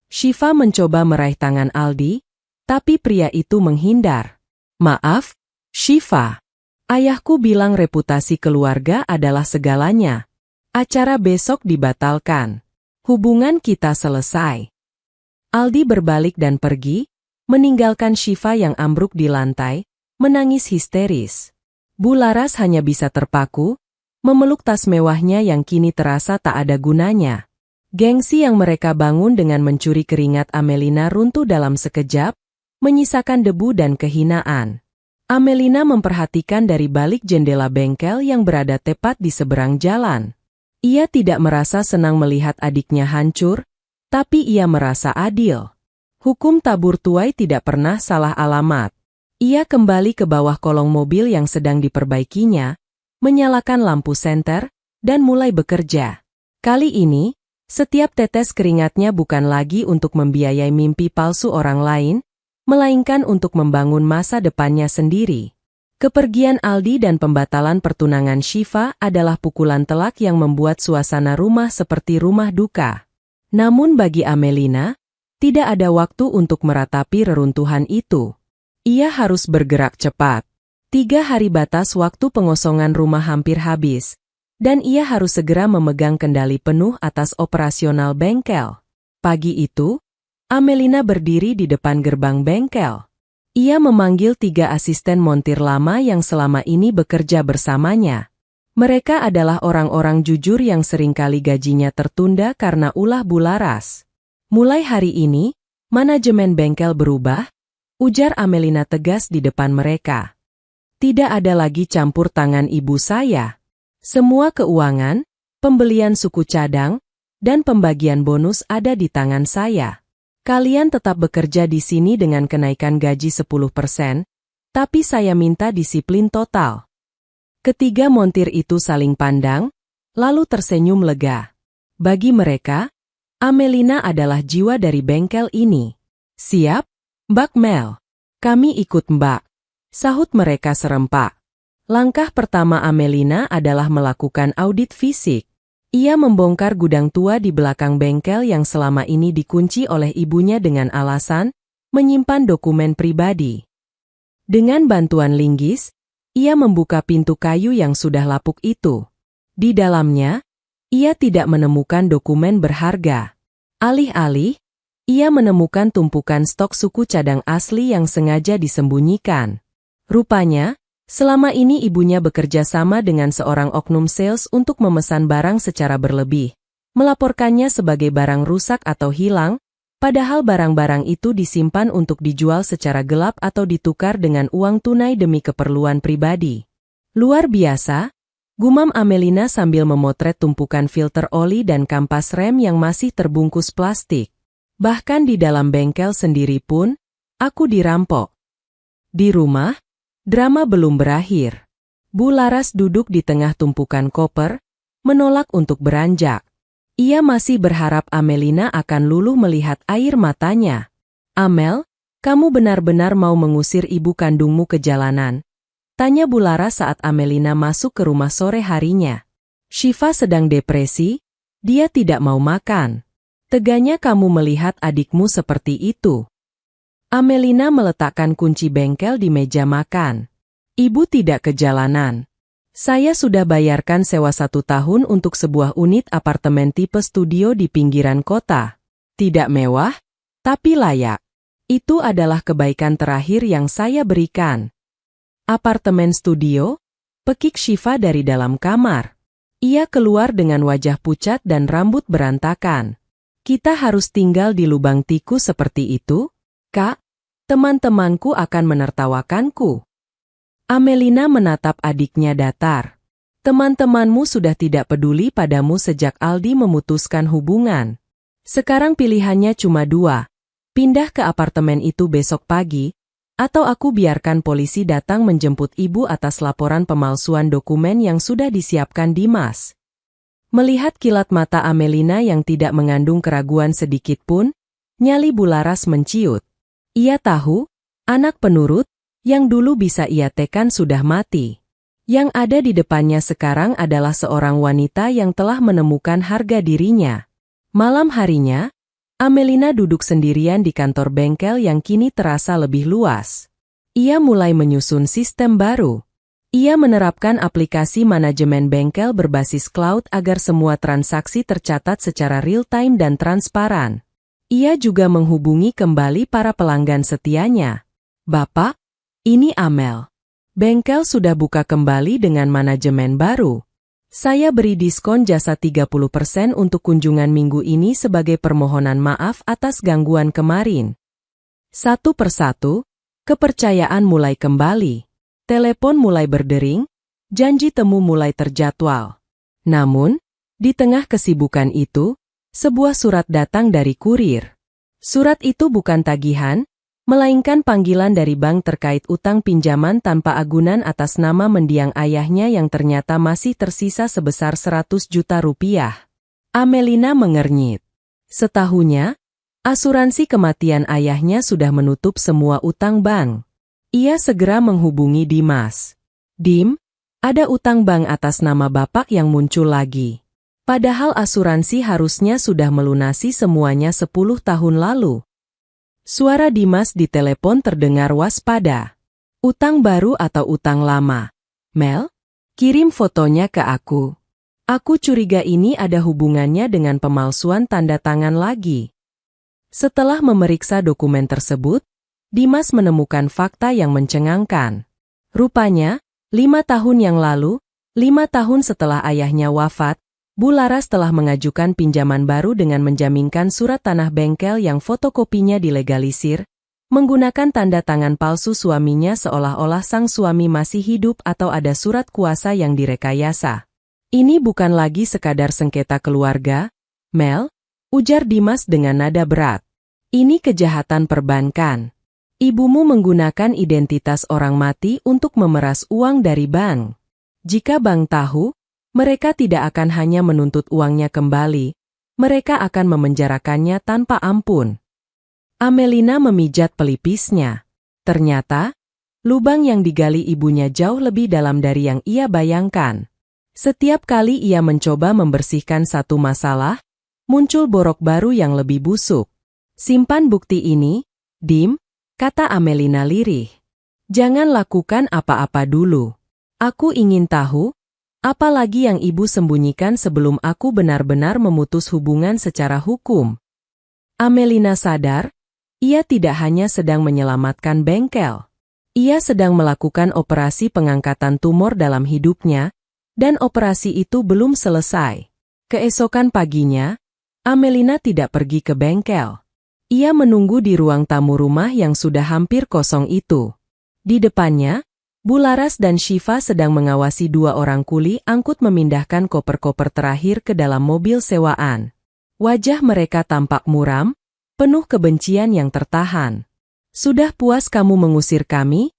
Syifa mencoba meraih tangan Aldi, tapi pria itu menghindar. Maaf, Syifa. Ayahku bilang reputasi keluarga adalah segalanya. Acara besok dibatalkan. Hubungan kita selesai. Aldi berbalik dan pergi, meninggalkan Syifa yang ambruk di lantai, menangis histeris. Bu Laras hanya bisa terpaku, memeluk tas mewahnya yang kini terasa tak ada gunanya. Gengsi yang mereka bangun dengan mencuri keringat Amelina runtuh dalam sekejap, menyisakan debu dan kehinaan. Amelina memperhatikan dari balik jendela bengkel yang berada tepat di seberang jalan. Ia tidak merasa senang melihat adiknya hancur, tapi ia merasa adil. Hukum tabur tuai tidak pernah salah alamat. Ia kembali ke bawah kolong mobil yang sedang diperbaikinya, menyalakan lampu senter, dan mulai bekerja. Kali ini, setiap tetes keringatnya bukan lagi untuk membiayai mimpi palsu orang lain, melainkan untuk membangun masa depannya sendiri. Kepergian Aldi dan pembatalan pertunangan Syifa adalah pukulan telak yang membuat suasana rumah seperti rumah duka. Namun bagi Amelina, tidak ada waktu untuk meratapi reruntuhan itu. Ia harus bergerak cepat. 3 hari batas waktu pengosongan rumah hampir habis. Dan ia harus segera memegang kendali penuh atas operasional bengkel. Pagi itu, Amelina berdiri di depan gerbang bengkel. Ia memanggil 3 asisten montir lama yang selama ini bekerja bersamanya. Mereka adalah orang-orang jujur yang seringkali gajinya tertunda karena ulah Bu Laras. Mulai hari ini, manajemen bengkel berubah, ujar Amelina tegas di depan mereka. Tidak ada lagi campur tangan ibu saya. Semua keuangan, pembelian suku cadang, dan pembagian bonus ada di tangan saya. Kalian tetap bekerja di sini dengan kenaikan gaji 10%, tapi saya minta disiplin total. Ketiga montir itu saling pandang, lalu tersenyum lega. Bagi mereka, Amelina adalah jiwa dari bengkel ini. Siap, Mbak Mel? Kami ikut Mbak, sahut mereka serempak. Langkah pertama Amelina adalah melakukan audit fisik. Ia membongkar gudang tua di belakang bengkel yang selama ini dikunci oleh ibunya dengan alasan menyimpan dokumen pribadi. Dengan bantuan linggis, ia membuka pintu kayu yang sudah lapuk itu. Di dalamnya, ia tidak menemukan dokumen berharga. Alih-alih, ia menemukan tumpukan stok suku cadang asli yang sengaja disembunyikan. Rupanya, selama ini ibunya bekerja sama dengan seorang oknum sales untuk memesan barang secara berlebih, melaporkannya sebagai barang rusak atau hilang, padahal barang-barang itu disimpan untuk dijual secara gelap atau ditukar dengan uang tunai demi keperluan pribadi. Luar biasa, gumam Amelina sambil memotret tumpukan filter oli dan kampas rem yang masih terbungkus plastik. Bahkan di dalam bengkel sendiri pun, aku dirampok. Di rumah, drama belum berakhir. Bu Laras duduk di tengah tumpukan koper, menolak untuk beranjak. Ia masih berharap Amelina akan luluh melihat air matanya. Amel, kamu benar-benar mau mengusir ibu kandungmu ke jalanan? Tanya Bu Laras saat Amelina masuk ke rumah sore harinya. Syifa sedang depresi, dia tidak mau makan. Teganya kamu melihat adikmu seperti itu. Amelina meletakkan kunci bengkel di meja makan. Ibu tidak ke jalanan. Saya sudah bayarkan sewa 1 tahun untuk sebuah unit apartemen tipe studio di pinggiran kota. Tidak mewah, tapi layak. Itu adalah kebaikan terakhir yang saya berikan. Apartemen studio? Pekik Syifa dari dalam kamar. Ia keluar dengan wajah pucat dan rambut berantakan. Kita harus tinggal di lubang tikus seperti itu? Kak, teman-temanku akan menertawakanku. Amelina menatap adiknya datar. Teman-temanmu sudah tidak peduli padamu sejak Aldi memutuskan hubungan. Sekarang pilihannya cuma 2. Pindah ke apartemen itu besok pagi, atau aku biarkan polisi datang menjemput ibu atas laporan pemalsuan dokumen yang sudah disiapkan Dimas. Melihat kilat mata Amelina yang tidak mengandung keraguan sedikit pun, nyali Bu Laras menciut. Ia tahu, anak penurut, yang dulu bisa ia tekan sudah mati. Yang ada di depannya sekarang adalah seorang wanita yang telah menemukan harga dirinya. Malam harinya, Amelina duduk sendirian di kantor bengkel yang kini terasa lebih luas. Ia mulai menyusun sistem baru. Ia menerapkan aplikasi manajemen bengkel berbasis cloud agar semua transaksi tercatat secara real-time dan transparan. Ia juga menghubungi kembali para pelanggan setianya. Bapak, ini Amel. Bengkel sudah buka kembali dengan manajemen baru. Saya beri diskon jasa 30% untuk kunjungan minggu ini sebagai permohonan maaf atas gangguan kemarin. Satu persatu, kepercayaan mulai kembali. Telepon mulai berdering, janji temu mulai terjadwal. Namun, di tengah kesibukan itu, sebuah surat datang dari kurir. Surat itu bukan tagihan, melainkan panggilan dari bank terkait utang pinjaman tanpa agunan atas nama mendiang ayahnya yang ternyata masih tersisa sebesar 100 juta rupiah. Amelina mengernyit. Setahunya, asuransi kematian ayahnya sudah menutup semua utang bank. Ia segera menghubungi Dimas. Dim, ada utang bank atas nama bapak yang muncul lagi. Padahal asuransi harusnya sudah melunasi semuanya 10 tahun lalu. Suara Dimas di telepon terdengar waspada. Utang baru atau utang lama? Mel, kirim fotonya ke aku. Aku curiga ini ada hubungannya dengan pemalsuan tanda tangan lagi. Setelah memeriksa dokumen tersebut, Dimas menemukan fakta yang mencengangkan. Rupanya, 5 tahun yang lalu, 5 tahun setelah ayahnya wafat, Bu Laras telah mengajukan pinjaman baru dengan menjaminkan surat tanah bengkel yang fotokopinya dilegalisir, menggunakan tanda tangan palsu suaminya seolah-olah sang suami masih hidup atau ada surat kuasa yang direkayasa. Ini bukan lagi sekadar sengketa keluarga, Mel, ujar Dimas dengan nada berat. Ini kejahatan perbankan. Ibumu menggunakan identitas orang mati untuk memeras uang dari bank. Jika bank tahu, mereka tidak akan hanya menuntut uangnya kembali, mereka akan memenjarakannya tanpa ampun. Amelina memijat pelipisnya. Ternyata, lubang yang digali ibunya jauh lebih dalam dari yang ia bayangkan. Setiap kali ia mencoba membersihkan satu masalah, muncul borok baru yang lebih busuk. Simpan bukti ini, Dim, kata Amelina lirih. Jangan lakukan apa-apa dulu. Aku ingin tahu, apa lagi yang ibu sembunyikan sebelum aku benar-benar memutus hubungan secara hukum. Amelina sadar, ia tidak hanya sedang menyelamatkan bengkel. Ia sedang melakukan operasi pengangkatan tumor dalam hidupnya, dan operasi itu belum selesai. Keesokan paginya, Amelina tidak pergi ke bengkel. Ia menunggu di ruang tamu rumah yang sudah hampir kosong itu. Di depannya, Bularas dan Shiva sedang mengawasi dua orang kuli angkut memindahkan koper-koper terakhir ke dalam mobil sewaan. Wajah mereka tampak muram, penuh kebencian yang tertahan. Sudah puas kamu mengusir kami?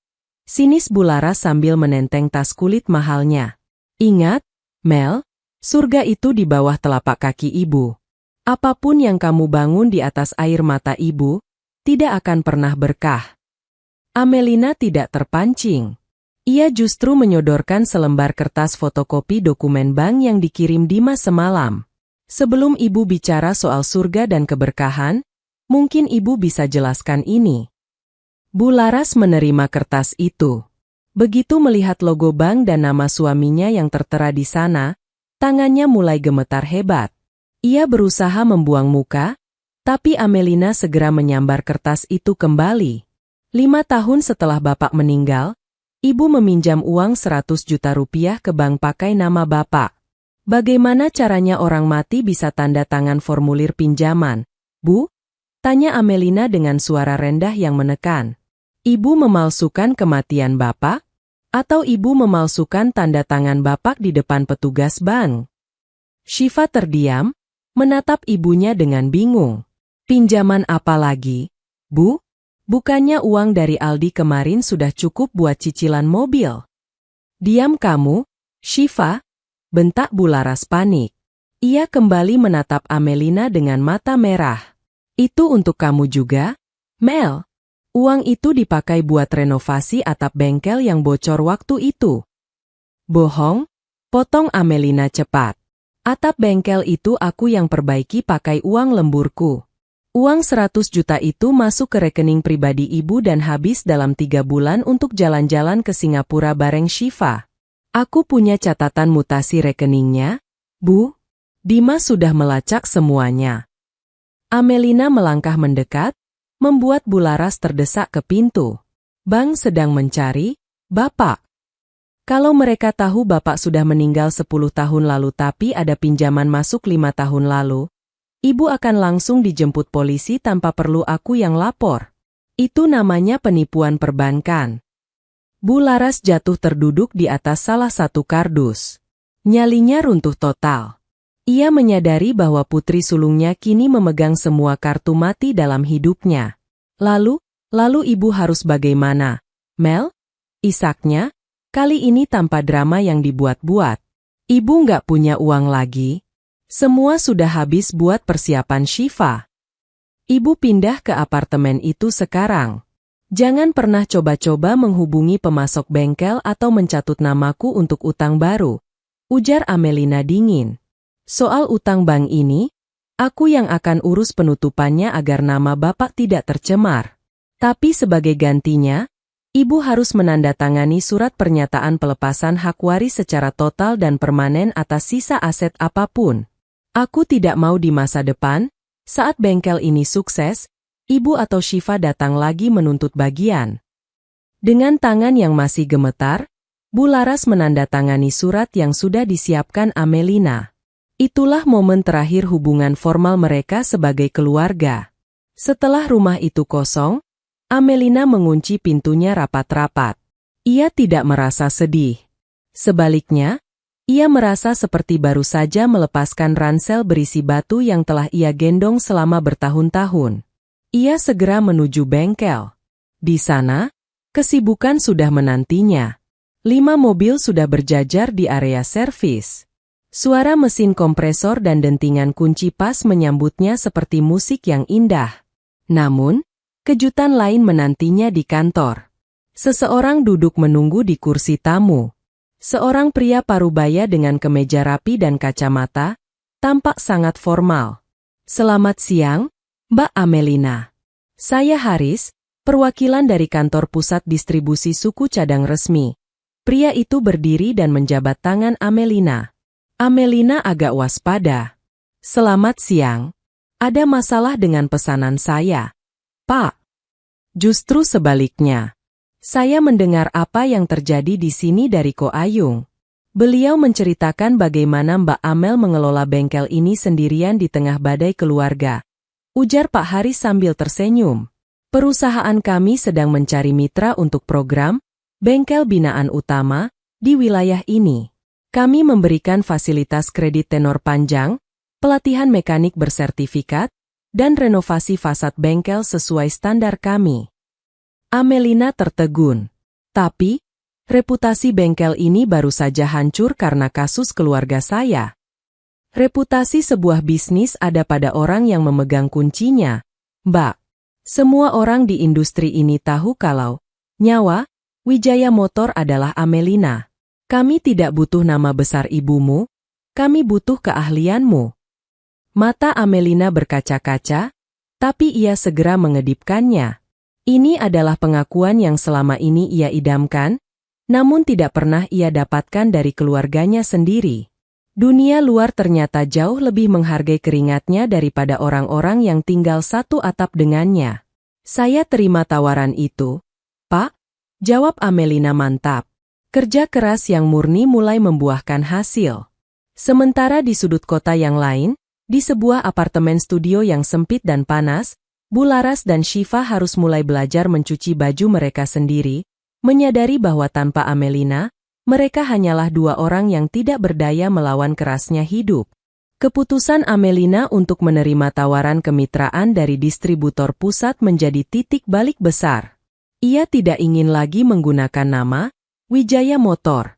Sinis Bularas sambil menenteng tas kulit mahalnya. Ingat, Mel, surga itu di bawah telapak kaki ibu. Apapun yang kamu bangun di atas air mata ibu, tidak akan pernah berkah. Amelina tidak terpancing. Ia justru menyodorkan selembar kertas fotokopi dokumen bank yang dikirim Dimas semalam. Sebelum ibu bicara soal surga dan keberkahan, mungkin ibu bisa jelaskan ini. Bularas menerima kertas itu. Begitu melihat logo bank dan nama suaminya yang tertera di sana, tangannya mulai gemetar hebat. Ia berusaha membuang muka, tapi Amelina segera menyambar kertas itu kembali. 5 tahun setelah bapak meninggal, ibu meminjam uang 100 juta rupiah ke bank pakai nama bapak. Bagaimana caranya orang mati bisa tanda tangan formulir pinjaman, Bu? Tanya Amelina dengan suara rendah yang menekan. Ibu memalsukan kematian bapak? Atau ibu memalsukan tanda tangan bapak di depan petugas bank? Shiva terdiam, menatap ibunya dengan bingung. Pinjaman apa lagi, Bu? Bukannya uang dari Aldi kemarin sudah cukup buat cicilan mobil? Diam kamu, Shiva, bentak Bularas panik. Ia kembali menatap Amelina dengan mata merah. Itu untuk kamu juga, Mel. Uang itu dipakai buat renovasi atap bengkel yang bocor waktu itu. Bohong, potong Amelina cepat. Atap bengkel itu aku yang perbaiki pakai uang lemburku. Uang 100 juta itu masuk ke rekening pribadi ibu dan habis dalam 3 bulan untuk jalan-jalan ke Singapura bareng Shiva. Aku punya catatan mutasi rekeningnya, Bu. Dimas sudah melacak semuanya. Amelina melangkah mendekat, membuat Bularas terdesak ke pintu. Bank sedang mencari, Bapak. Kalau mereka tahu Bapak sudah meninggal 10 tahun lalu tapi ada pinjaman masuk 5 tahun lalu, Ibu akan langsung dijemput polisi tanpa perlu aku yang lapor. Itu namanya penipuan perbankan. Bularas jatuh terduduk di atas salah satu kardus. Nyalinya runtuh total. Ia menyadari bahwa putri sulungnya kini memegang semua kartu mati dalam hidupnya. Lalu ibu harus bagaimana, Mel? Isaknya, kali ini tanpa drama yang dibuat-buat. Ibu nggak punya uang lagi. Semua sudah habis buat persiapan Shiva. Ibu pindah ke apartemen itu sekarang. Jangan pernah coba-coba menghubungi pemasok bengkel atau mencatut namaku untuk utang baru, ujar Amelina dingin. Soal utang bank ini, aku yang akan urus penutupannya agar nama Bapak tidak tercemar. Tapi sebagai gantinya, Ibu harus menandatangani surat pernyataan pelepasan hak waris secara total dan permanen atas sisa aset apapun. Aku tidak mau di masa depan, saat bengkel ini sukses, Ibu atau Shiva datang lagi menuntut bagian. Dengan tangan yang masih gemetar, Bularas menandatangani surat yang sudah disiapkan Amelina. Itulah momen terakhir hubungan formal mereka sebagai keluarga. Setelah rumah itu kosong, Amelina mengunci pintunya rapat-rapat. Ia tidak merasa sedih. Sebaliknya, ia merasa seperti baru saja melepaskan ransel berisi batu yang telah ia gendong selama bertahun-tahun. Ia segera menuju bengkel. Di sana, kesibukan sudah menantinya. 5 mobil sudah berjajar di area servis. Suara mesin kompresor dan dentingan kunci pas menyambutnya seperti musik yang indah. Namun, kejutan lain menantinya di kantor. Seseorang duduk menunggu di kursi tamu. Seorang pria parubaya dengan kemeja rapi dan kacamata, tampak sangat formal. "Selamat siang, Mbak Amelina. Saya Haris, perwakilan dari kantor pusat distribusi suku cadang resmi." Pria itu berdiri dan menjabat tangan Amelina. Amelina agak waspada. "Selamat siang. Ada masalah dengan pesanan saya, Pak?" "Justru sebaliknya. Saya mendengar apa yang terjadi di sini dari Ko Ayung." Beliau menceritakan bagaimana Mbak Amel mengelola bengkel ini sendirian di tengah badai keluarga. Ujar Pak Haris sambil tersenyum. "Perusahaan kami sedang mencari mitra untuk program bengkel binaan utama di wilayah ini. Kami memberikan fasilitas kredit tenor panjang, pelatihan mekanik bersertifikat, dan renovasi fasad bengkel sesuai standar kami." Amelina tertegun. "Tapi, reputasi bengkel ini baru saja hancur karena kasus keluarga saya." "Reputasi sebuah bisnis ada pada orang yang memegang kuncinya, Mbak. Semua orang di industri ini tahu kalau nyawa Wijaya Motor adalah Amelina. Kami tidak butuh nama besar ibumu, kami butuh keahlianmu." Mata Amelina berkaca-kaca, tapi ia segera mengedipkannya. Ini adalah pengakuan yang selama ini ia idamkan, namun tidak pernah ia dapatkan dari keluarganya sendiri. Dunia luar ternyata jauh lebih menghargai keringatnya daripada orang-orang yang tinggal satu atap dengannya. "Saya terima tawaran itu, Pak," jawab Amelina mantap. Kerja keras yang murni mulai membuahkan hasil. Sementara di sudut kota yang lain, di sebuah apartemen studio yang sempit dan panas, Bularas dan Shiva harus mulai belajar mencuci baju mereka sendiri, menyadari bahwa tanpa Amelina, mereka hanyalah 2 orang yang tidak berdaya melawan kerasnya hidup. Keputusan Amelina untuk menerima tawaran kemitraan dari distributor pusat menjadi titik balik besar. Ia tidak ingin lagi menggunakan nama Wijaya Motor.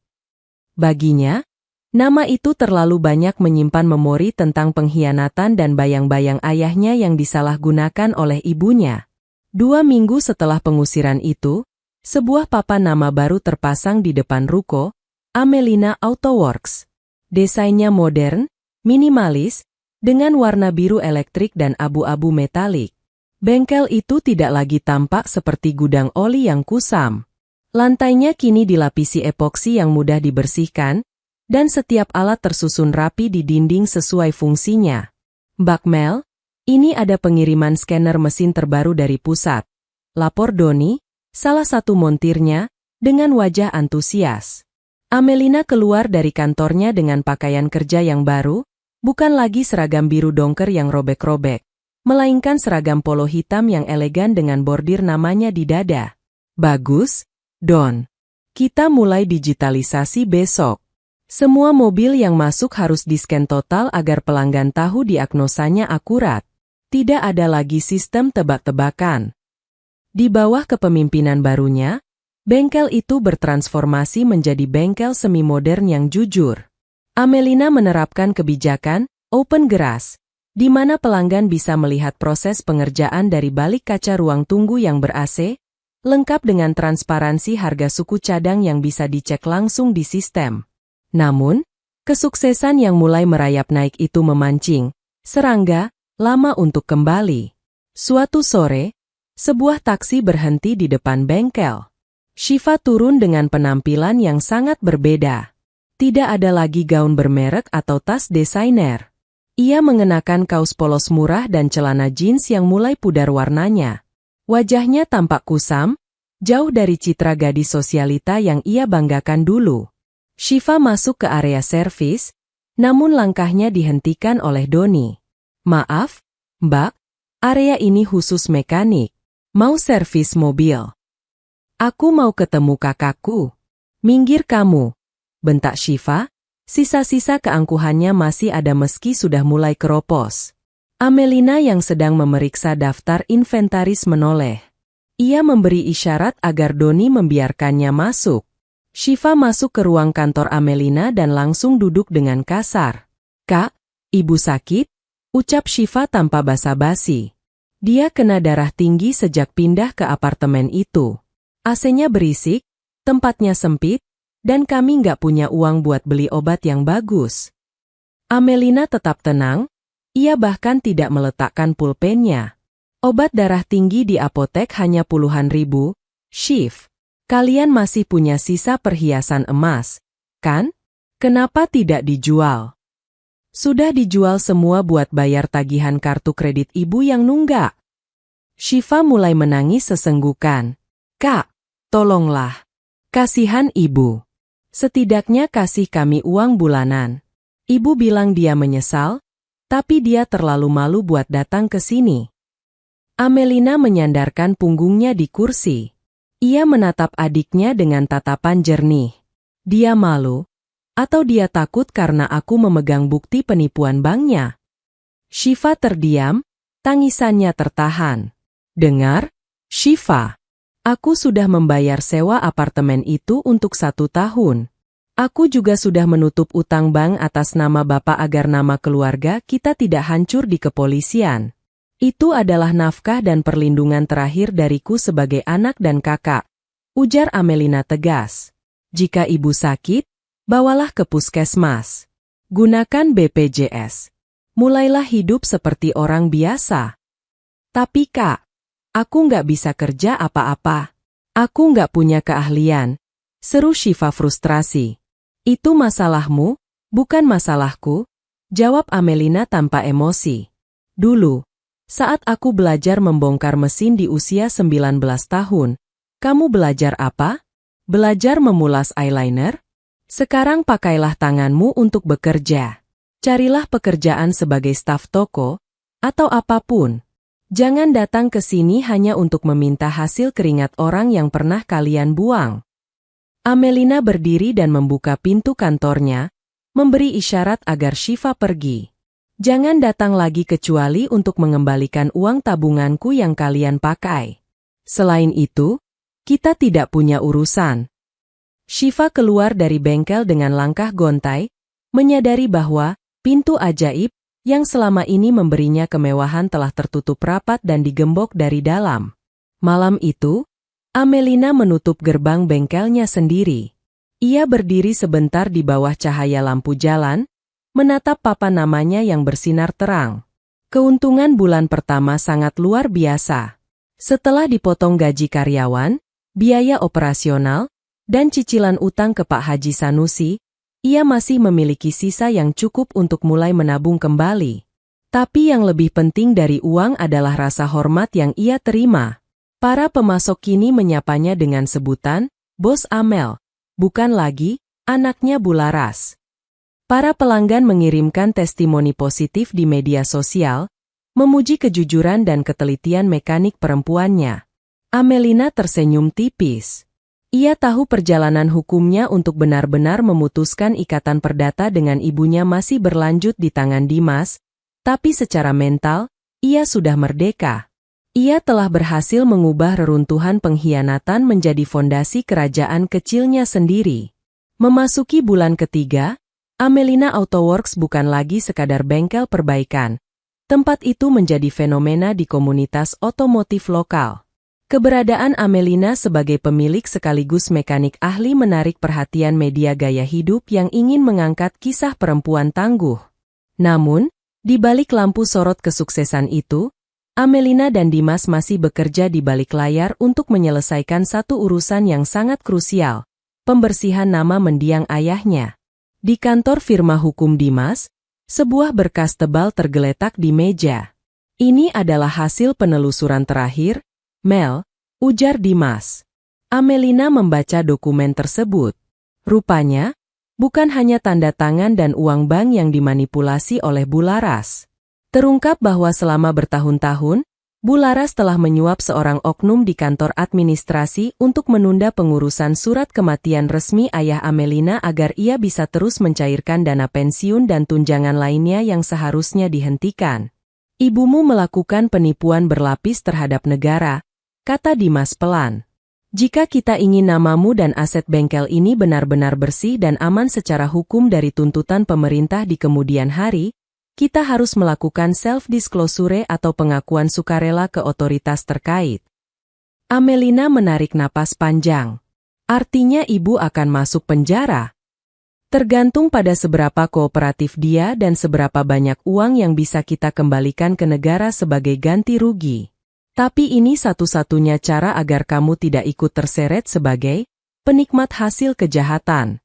Baginya, nama itu terlalu banyak menyimpan memori tentang pengkhianatan dan bayang-bayang ayahnya yang disalahgunakan oleh ibunya. 2 minggu setelah pengusiran itu, sebuah papan nama baru terpasang di depan ruko, Amelina Auto Works. Desainnya modern, minimalis, dengan warna biru elektrik dan abu-abu metalik. Bengkel itu tidak lagi tampak seperti gudang oli yang kusam. Lantainya kini dilapisi epoksi yang mudah dibersihkan, dan setiap alat tersusun rapi di dinding sesuai fungsinya. "Mbak Mel, ini ada pengiriman scanner mesin terbaru dari pusat," lapor Doni, salah satu montirnya, dengan wajah antusias. Amelina keluar dari kantornya dengan pakaian kerja yang baru, bukan lagi seragam biru dongker yang robek-robek, melainkan seragam polo hitam yang elegan dengan bordir namanya di dada. "Bagus, Don. Kita mulai digitalisasi besok. Semua mobil yang masuk harus di-scan total agar pelanggan tahu diagnosanya akurat. Tidak ada lagi sistem tebak-tebakan." Di bawah kepemimpinan barunya, bengkel itu bertransformasi menjadi bengkel semi-modern yang jujur. Amelina menerapkan kebijakan open garage, di mana pelanggan bisa melihat proses pengerjaan dari balik kaca ruang tunggu yang ber-AC, lengkap dengan transparansi harga suku cadang yang bisa dicek langsung di sistem. Namun, kesuksesan yang mulai merayap naik itu memancing serangga lama untuk kembali. Suatu sore, sebuah taksi berhenti di depan bengkel. Shiva turun dengan penampilan yang sangat berbeda. Tidak ada lagi gaun bermerek atau tas desainer. Ia mengenakan kaos polos murah dan celana jeans yang mulai pudar warnanya. Wajahnya tampak kusam, jauh dari citra gadis sosialita yang ia banggakan dulu. Shiva masuk ke area servis, namun langkahnya dihentikan oleh Doni. "Maaf, Mbak, area ini khusus mekanik. Mau servis mobil?" "Aku mau ketemu kakakku." "Minggir kamu," bentak Shiva. Sisa-sisa keangkuhannya masih ada meski sudah mulai keropos. Amelina yang sedang memeriksa daftar inventaris menoleh. Ia memberi isyarat agar Doni membiarkannya masuk. Shiva masuk ke ruang kantor Amelina dan langsung duduk dengan kasar. "Kak, ibu sakit?" ucap Shiva tanpa basa-basi. Dia kena darah tinggi sejak pindah ke apartemen itu. AC-nya berisik, tempatnya sempit, dan kami nggak punya uang buat beli obat yang bagus. Amelina tetap tenang, ia bahkan tidak meletakkan pulpennya. Obat darah tinggi di apotek hanya puluhan ribu. Shiv, kalian masih punya sisa perhiasan emas, kan? Kenapa tidak dijual? Sudah dijual semua buat bayar tagihan kartu kredit ibu yang nunggak. Shiva mulai menangis sesenggukan. "Kak, tolonglah. Kasihan ibu. Setidaknya kasih kami uang bulanan." Ibu bilang dia menyesal, tapi dia terlalu malu buat datang ke sini. Amelina menyandarkan punggungnya di kursi. Ia menatap adiknya dengan tatapan jernih. Dia malu? Atau dia takut karena aku memegang bukti penipuan banknya? Shiva terdiam, tangisannya tertahan. "Dengar, Shiva. Aku sudah membayar sewa apartemen itu untuk 1 tahun. Aku juga sudah menutup utang bank atas nama Bapak agar nama keluarga kita tidak hancur di kepolisian. Itu adalah nafkah dan perlindungan terakhir dariku sebagai anak dan kakak," ujar Amelina tegas. "Jika ibu sakit, bawalah ke puskesmas. Gunakan BPJS. Mulailah hidup seperti orang biasa." "Tapi Kak, aku nggak bisa kerja apa-apa. Aku nggak punya keahlian," seru Shiva frustrasi. "Itu masalahmu, bukan masalahku," jawab Amelina tanpa emosi. "Dulu, saat aku belajar membongkar mesin di usia 19 tahun, kamu belajar apa? Belajar memulas eyeliner? Sekarang pakailah tanganmu untuk bekerja. Carilah pekerjaan sebagai staf toko, atau apapun. Jangan datang ke sini hanya untuk meminta hasil keringat orang yang pernah kalian buang." Amelina berdiri dan membuka pintu kantornya, memberi isyarat agar Shiva pergi. "Jangan datang lagi kecuali untuk mengembalikan uang tabunganku yang kalian pakai. Selain itu, kita tidak punya urusan." Shiva keluar dari bengkel dengan langkah gontai, menyadari bahwa pintu ajaib yang selama ini memberinya kemewahan telah tertutup rapat dan digembok dari dalam. Malam itu, Amelina menutup gerbang bengkelnya sendiri. Ia berdiri sebentar di bawah cahaya lampu jalan, menatap papan namanya yang bersinar terang. Keuntungan bulan pertama sangat luar biasa. Setelah dipotong gaji karyawan, biaya operasional, dan cicilan utang ke Pak Haji Sanusi, ia masih memiliki sisa yang cukup untuk mulai menabung kembali. Tapi yang lebih penting dari uang adalah rasa hormat yang ia terima. Para pemasok kini menyapanya dengan sebutan, "Bos Amel," bukan lagi, "anaknya Bularas." Para pelanggan mengirimkan testimoni positif di media sosial, memuji kejujuran dan ketelitian mekanik perempuannya. Amelina tersenyum tipis. Ia tahu perjalanan hukumnya untuk benar-benar memutuskan ikatan perdata dengan ibunya masih berlanjut di tangan Dimas, tapi secara mental, ia sudah merdeka. Ia telah berhasil mengubah reruntuhan pengkhianatan menjadi fondasi kerajaan kecilnya sendiri. Memasuki bulan ketiga, Amelina Autoworks bukan lagi sekadar bengkel perbaikan. Tempat itu menjadi fenomena di komunitas otomotif lokal. Keberadaan Amelina sebagai pemilik sekaligus mekanik ahli menarik perhatian media gaya hidup yang ingin mengangkat kisah perempuan tangguh. Namun, di balik lampu sorot kesuksesan itu, Amelina dan Dimas masih bekerja di balik layar untuk menyelesaikan satu urusan yang sangat krusial, pembersihan nama mendiang ayahnya. Di kantor firma hukum Dimas, sebuah berkas tebal tergeletak di meja. "Ini adalah hasil penelusuran terakhir, Mel," ujar Dimas. Amelina membaca dokumen tersebut. Rupanya, bukan hanya tanda tangan dan uang bank yang dimanipulasi oleh Bularas. Terungkap bahwa selama bertahun-tahun, Bularas telah menyuap seorang oknum di kantor administrasi untuk menunda pengurusan surat kematian resmi ayah Amelina agar ia bisa terus mencairkan dana pensiun dan tunjangan lainnya yang seharusnya dihentikan. Ibumu melakukan penipuan berlapis terhadap negara, kata Dimas pelan. Jika kita ingin namamu dan aset bengkel ini benar-benar bersih dan aman secara hukum dari tuntutan pemerintah di kemudian hari, kita harus melakukan self-disclosure atau pengakuan sukarela ke otoritas terkait. Amelina menarik napas panjang. Artinya ibu akan masuk penjara? Tergantung pada seberapa kooperatif dia dan seberapa banyak uang yang bisa kita kembalikan ke negara sebagai ganti rugi. Tapi ini satu-satunya cara agar kamu tidak ikut terseret sebagai penikmat hasil kejahatan.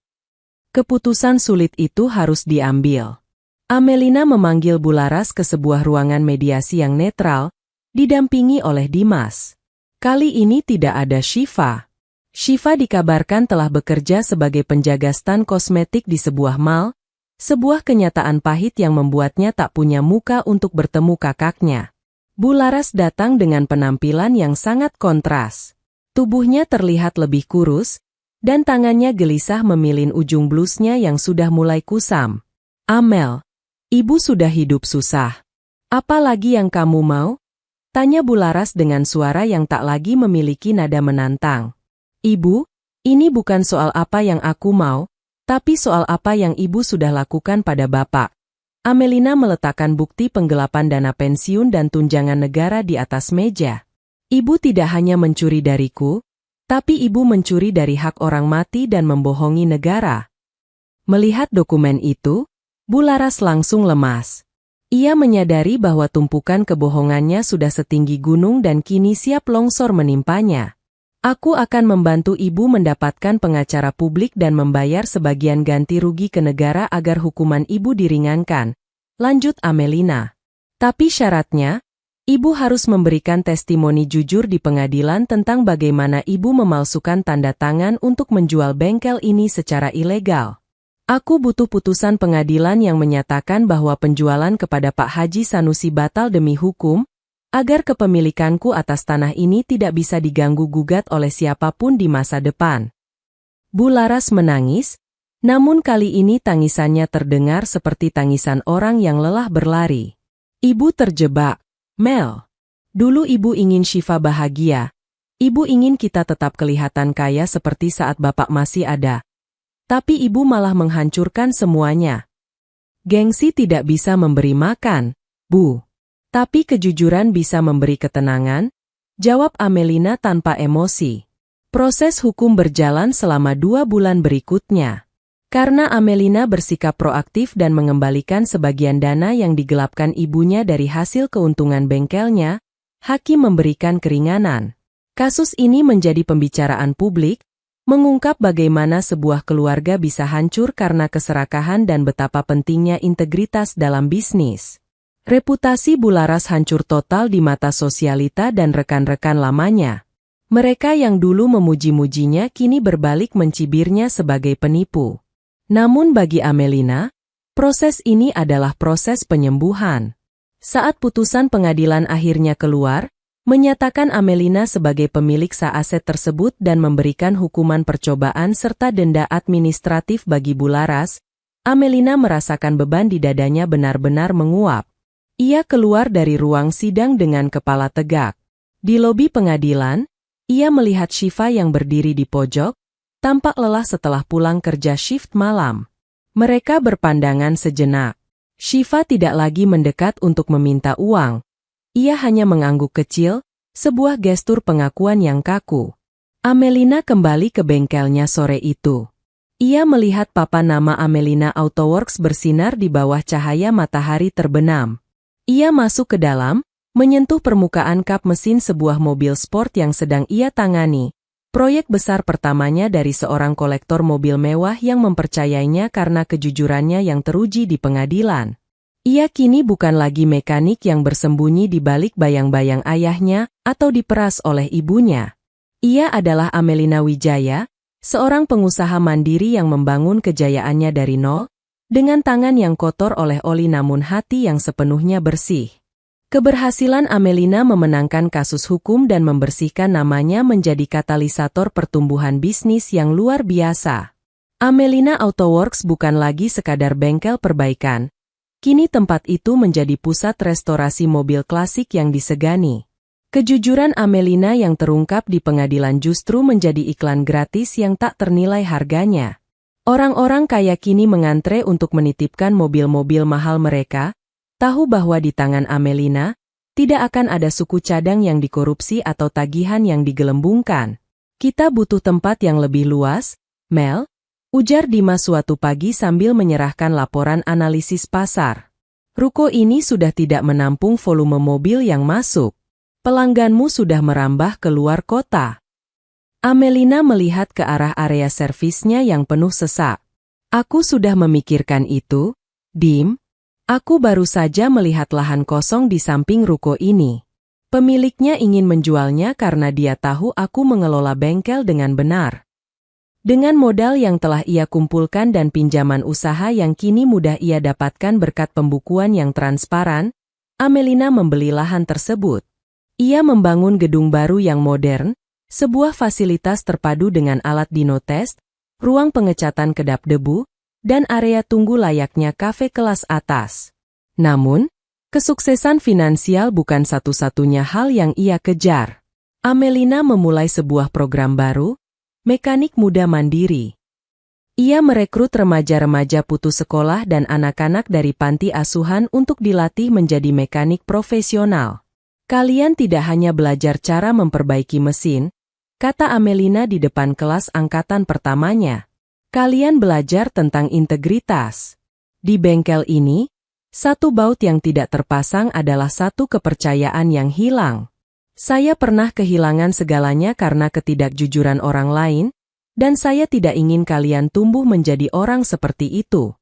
Keputusan sulit itu harus diambil. Amelina memanggil Bularas ke sebuah ruangan mediasi yang netral, didampingi oleh Dimas. Kali ini tidak ada Syifa. Syifa dikabarkan telah bekerja sebagai penjaga stan kosmetik di sebuah mall, sebuah kenyataan pahit yang membuatnya tak punya muka untuk bertemu kakaknya. Bularas datang dengan penampilan yang sangat kontras. Tubuhnya terlihat lebih kurus, dan tangannya gelisah memilin ujung blusnya yang sudah mulai kusam. Amel, ibu sudah hidup susah. Apa lagi yang kamu mau? Tanya Bularas dengan suara yang tak lagi memiliki nada menantang. Ibu, ini bukan soal apa yang aku mau, tapi soal apa yang ibu sudah lakukan pada bapak. Amelina meletakkan bukti penggelapan dana pensiun dan tunjangan negara di atas meja. Ibu tidak hanya mencuri dariku, tapi ibu mencuri dari hak orang mati dan membohongi negara. Melihat dokumen itu, Bularas langsung lemas. Ia menyadari bahwa tumpukan kebohongannya sudah setinggi gunung dan kini siap longsor menimpanya. Aku akan membantu ibu mendapatkan pengacara publik dan membayar sebagian ganti rugi ke negara agar hukuman ibu diringankan, lanjut Amelina. Tapi syaratnya, ibu harus memberikan testimoni jujur di pengadilan tentang bagaimana ibu memalsukan tanda tangan untuk menjual bengkel ini secara ilegal. Aku butuh putusan pengadilan yang menyatakan bahwa penjualan kepada Pak Haji Sanusi batal demi hukum, agar kepemilikanku atas tanah ini tidak bisa diganggu-gugat oleh siapapun di masa depan. Bularas menangis, namun kali ini tangisannya terdengar seperti tangisan orang yang lelah berlari. Ibu terjebak, Mel. Dulu ibu ingin Syifa bahagia. Ibu ingin kita tetap kelihatan kaya seperti saat bapak masih ada. Tapi ibu malah menghancurkan semuanya. Gengsi tidak bisa memberi makan, Bu. Tapi kejujuran bisa memberi ketenangan, jawab Amelina tanpa emosi. Proses hukum berjalan selama 2 bulan berikutnya. Karena Amelina bersikap proaktif dan mengembalikan sebagian dana yang digelapkan ibunya dari hasil keuntungan bengkelnya, hakim memberikan keringanan. Kasus ini menjadi pembicaraan publik, mengungkap bagaimana sebuah keluarga bisa hancur karena keserakahan dan betapa pentingnya integritas dalam bisnis. Reputasi Bularas hancur total di mata sosialita dan rekan-rekan lamanya. Mereka yang dulu memuji-mujinya kini berbalik mencibirnya sebagai penipu. Namun bagi Amelina, proses ini adalah proses penyembuhan. Saat putusan pengadilan akhirnya keluar, menyatakan Amelina sebagai pemilik aset tersebut dan memberikan hukuman percobaan serta denda administratif bagi Bularas, Amelina merasakan beban di dadanya benar-benar menguap. Ia keluar dari ruang sidang dengan kepala tegak. Di lobi pengadilan, ia melihat Syifa yang berdiri di pojok, tampak lelah setelah pulang kerja shift malam. Mereka berpandangan sejenak. Syifa tidak lagi mendekat untuk meminta uang. Ia hanya mengangguk kecil, sebuah gestur pengakuan yang kaku. Amelina kembali ke bengkelnya sore itu. Ia melihat papan nama Amelina Autoworks bersinar di bawah cahaya matahari terbenam. Ia masuk ke dalam, menyentuh permukaan kap mesin sebuah mobil sport yang sedang ia tangani. Proyek besar pertamanya dari seorang kolektor mobil mewah yang mempercayainya karena kejujurannya yang teruji di pengadilan. Ia kini bukan lagi mekanik yang bersembunyi di balik bayang-bayang ayahnya atau diperas oleh ibunya. Ia adalah Amelina Wijaya, seorang pengusaha mandiri yang membangun kejayaannya dari nol, dengan tangan yang kotor oleh oli namun hati yang sepenuhnya bersih. Keberhasilan Amelina memenangkan kasus hukum dan membersihkan namanya menjadi katalisator pertumbuhan bisnis yang luar biasa. Amelina Autoworks bukan lagi sekadar bengkel perbaikan. Kini tempat itu menjadi pusat restorasi mobil klasik yang disegani. Kejujuran Amelina yang terungkap di pengadilan justru menjadi iklan gratis yang tak ternilai harganya. Orang-orang kaya kini mengantre untuk menitipkan mobil-mobil mahal mereka, tahu bahwa di tangan Amelina, tidak akan ada suku cadang yang dikorupsi atau tagihan yang digelembungkan. Kita butuh tempat yang lebih luas, Mel, ujar Dimas suatu pagi sambil menyerahkan laporan analisis pasar. Ruko ini sudah tidak menampung volume mobil yang masuk. Pelangganmu sudah merambah ke luar kota. Amelina melihat ke arah area servisnya yang penuh sesak. Aku sudah memikirkan itu, Dim. Aku baru saja melihat lahan kosong di samping ruko ini. Pemiliknya ingin menjualnya karena dia tahu aku mengelola bengkel dengan benar. Dengan modal yang telah ia kumpulkan dan pinjaman usaha yang kini mudah ia dapatkan berkat pembukuan yang transparan, Amelina membeli lahan tersebut. Ia membangun gedung baru yang modern, sebuah fasilitas terpadu dengan alat dinotest, ruang pengecatan kedap debu, dan area tunggu layaknya kafe kelas atas. Namun, kesuksesan finansial bukan satu-satunya hal yang ia kejar. Amelina memulai sebuah program baru, mekanik muda mandiri. Ia merekrut remaja-remaja putus sekolah dan anak-anak dari panti asuhan untuk dilatih menjadi mekanik profesional. Kalian tidak hanya belajar cara memperbaiki mesin, kata Amelina di depan kelas angkatan pertamanya. Kalian belajar tentang integritas. Di bengkel ini, satu baut yang tidak terpasang adalah satu kepercayaan yang hilang. Saya pernah kehilangan segalanya karena ketidakjujuran orang lain, dan saya tidak ingin kalian tumbuh menjadi orang seperti itu.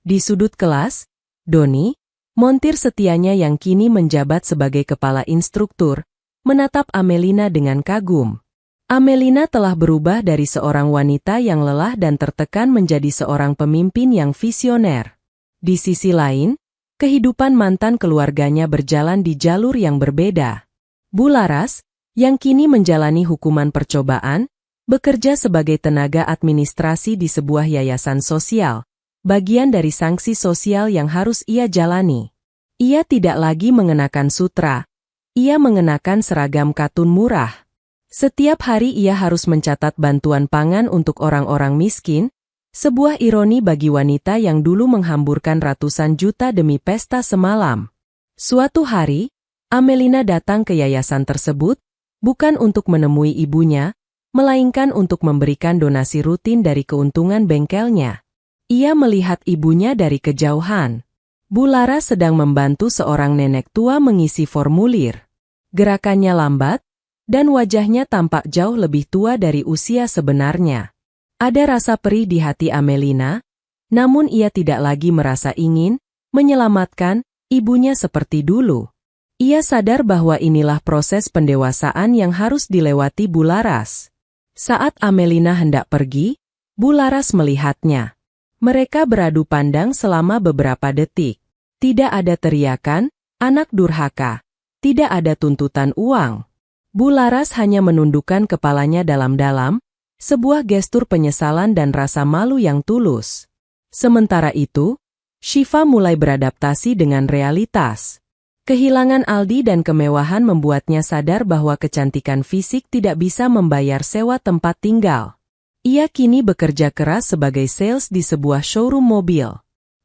Di sudut kelas, Doni, montir setianya yang kini menjabat sebagai kepala instruktur, menatap Amelina dengan kagum. Amelina telah berubah dari seorang wanita yang lelah dan tertekan menjadi seorang pemimpin yang visioner. Di sisi lain, kehidupan mantan keluarganya berjalan di jalur yang berbeda. Bu Laras, yang kini menjalani hukuman percobaan, bekerja sebagai tenaga administrasi di sebuah yayasan sosial, bagian dari sanksi sosial yang harus ia jalani. Ia tidak lagi mengenakan sutra, ia mengenakan seragam katun murah. Setiap hari ia harus mencatat bantuan pangan untuk orang-orang miskin, sebuah ironi bagi wanita yang dulu menghamburkan ratusan juta demi pesta semalam. Suatu hari, Amelina datang ke yayasan tersebut, bukan untuk menemui ibunya, melainkan untuk memberikan donasi rutin dari keuntungan bengkelnya. Ia melihat ibunya dari kejauhan. Bu Lara sedang membantu seorang nenek tua mengisi formulir. Gerakannya lambat, dan wajahnya tampak jauh lebih tua dari usia sebenarnya. Ada rasa perih di hati Amelina, namun ia tidak lagi merasa ingin menyelamatkan ibunya seperti dulu. Ia sadar bahwa inilah proses pendewasaan yang harus dilewati Bu Laras. Saat Amelina hendak pergi, Bu Laras melihatnya. Mereka beradu pandang selama beberapa detik. Tidak ada teriakan, anak durhaka. Tidak ada tuntutan uang. Bu Laras hanya menundukkan kepalanya dalam-dalam, sebuah gestur penyesalan dan rasa malu yang tulus. Sementara itu, Shiva mulai beradaptasi dengan realitas. Kehilangan Aldi dan kemewahan membuatnya sadar bahwa kecantikan fisik tidak bisa membayar sewa tempat tinggal. Ia kini bekerja keras sebagai sales di sebuah showroom mobil.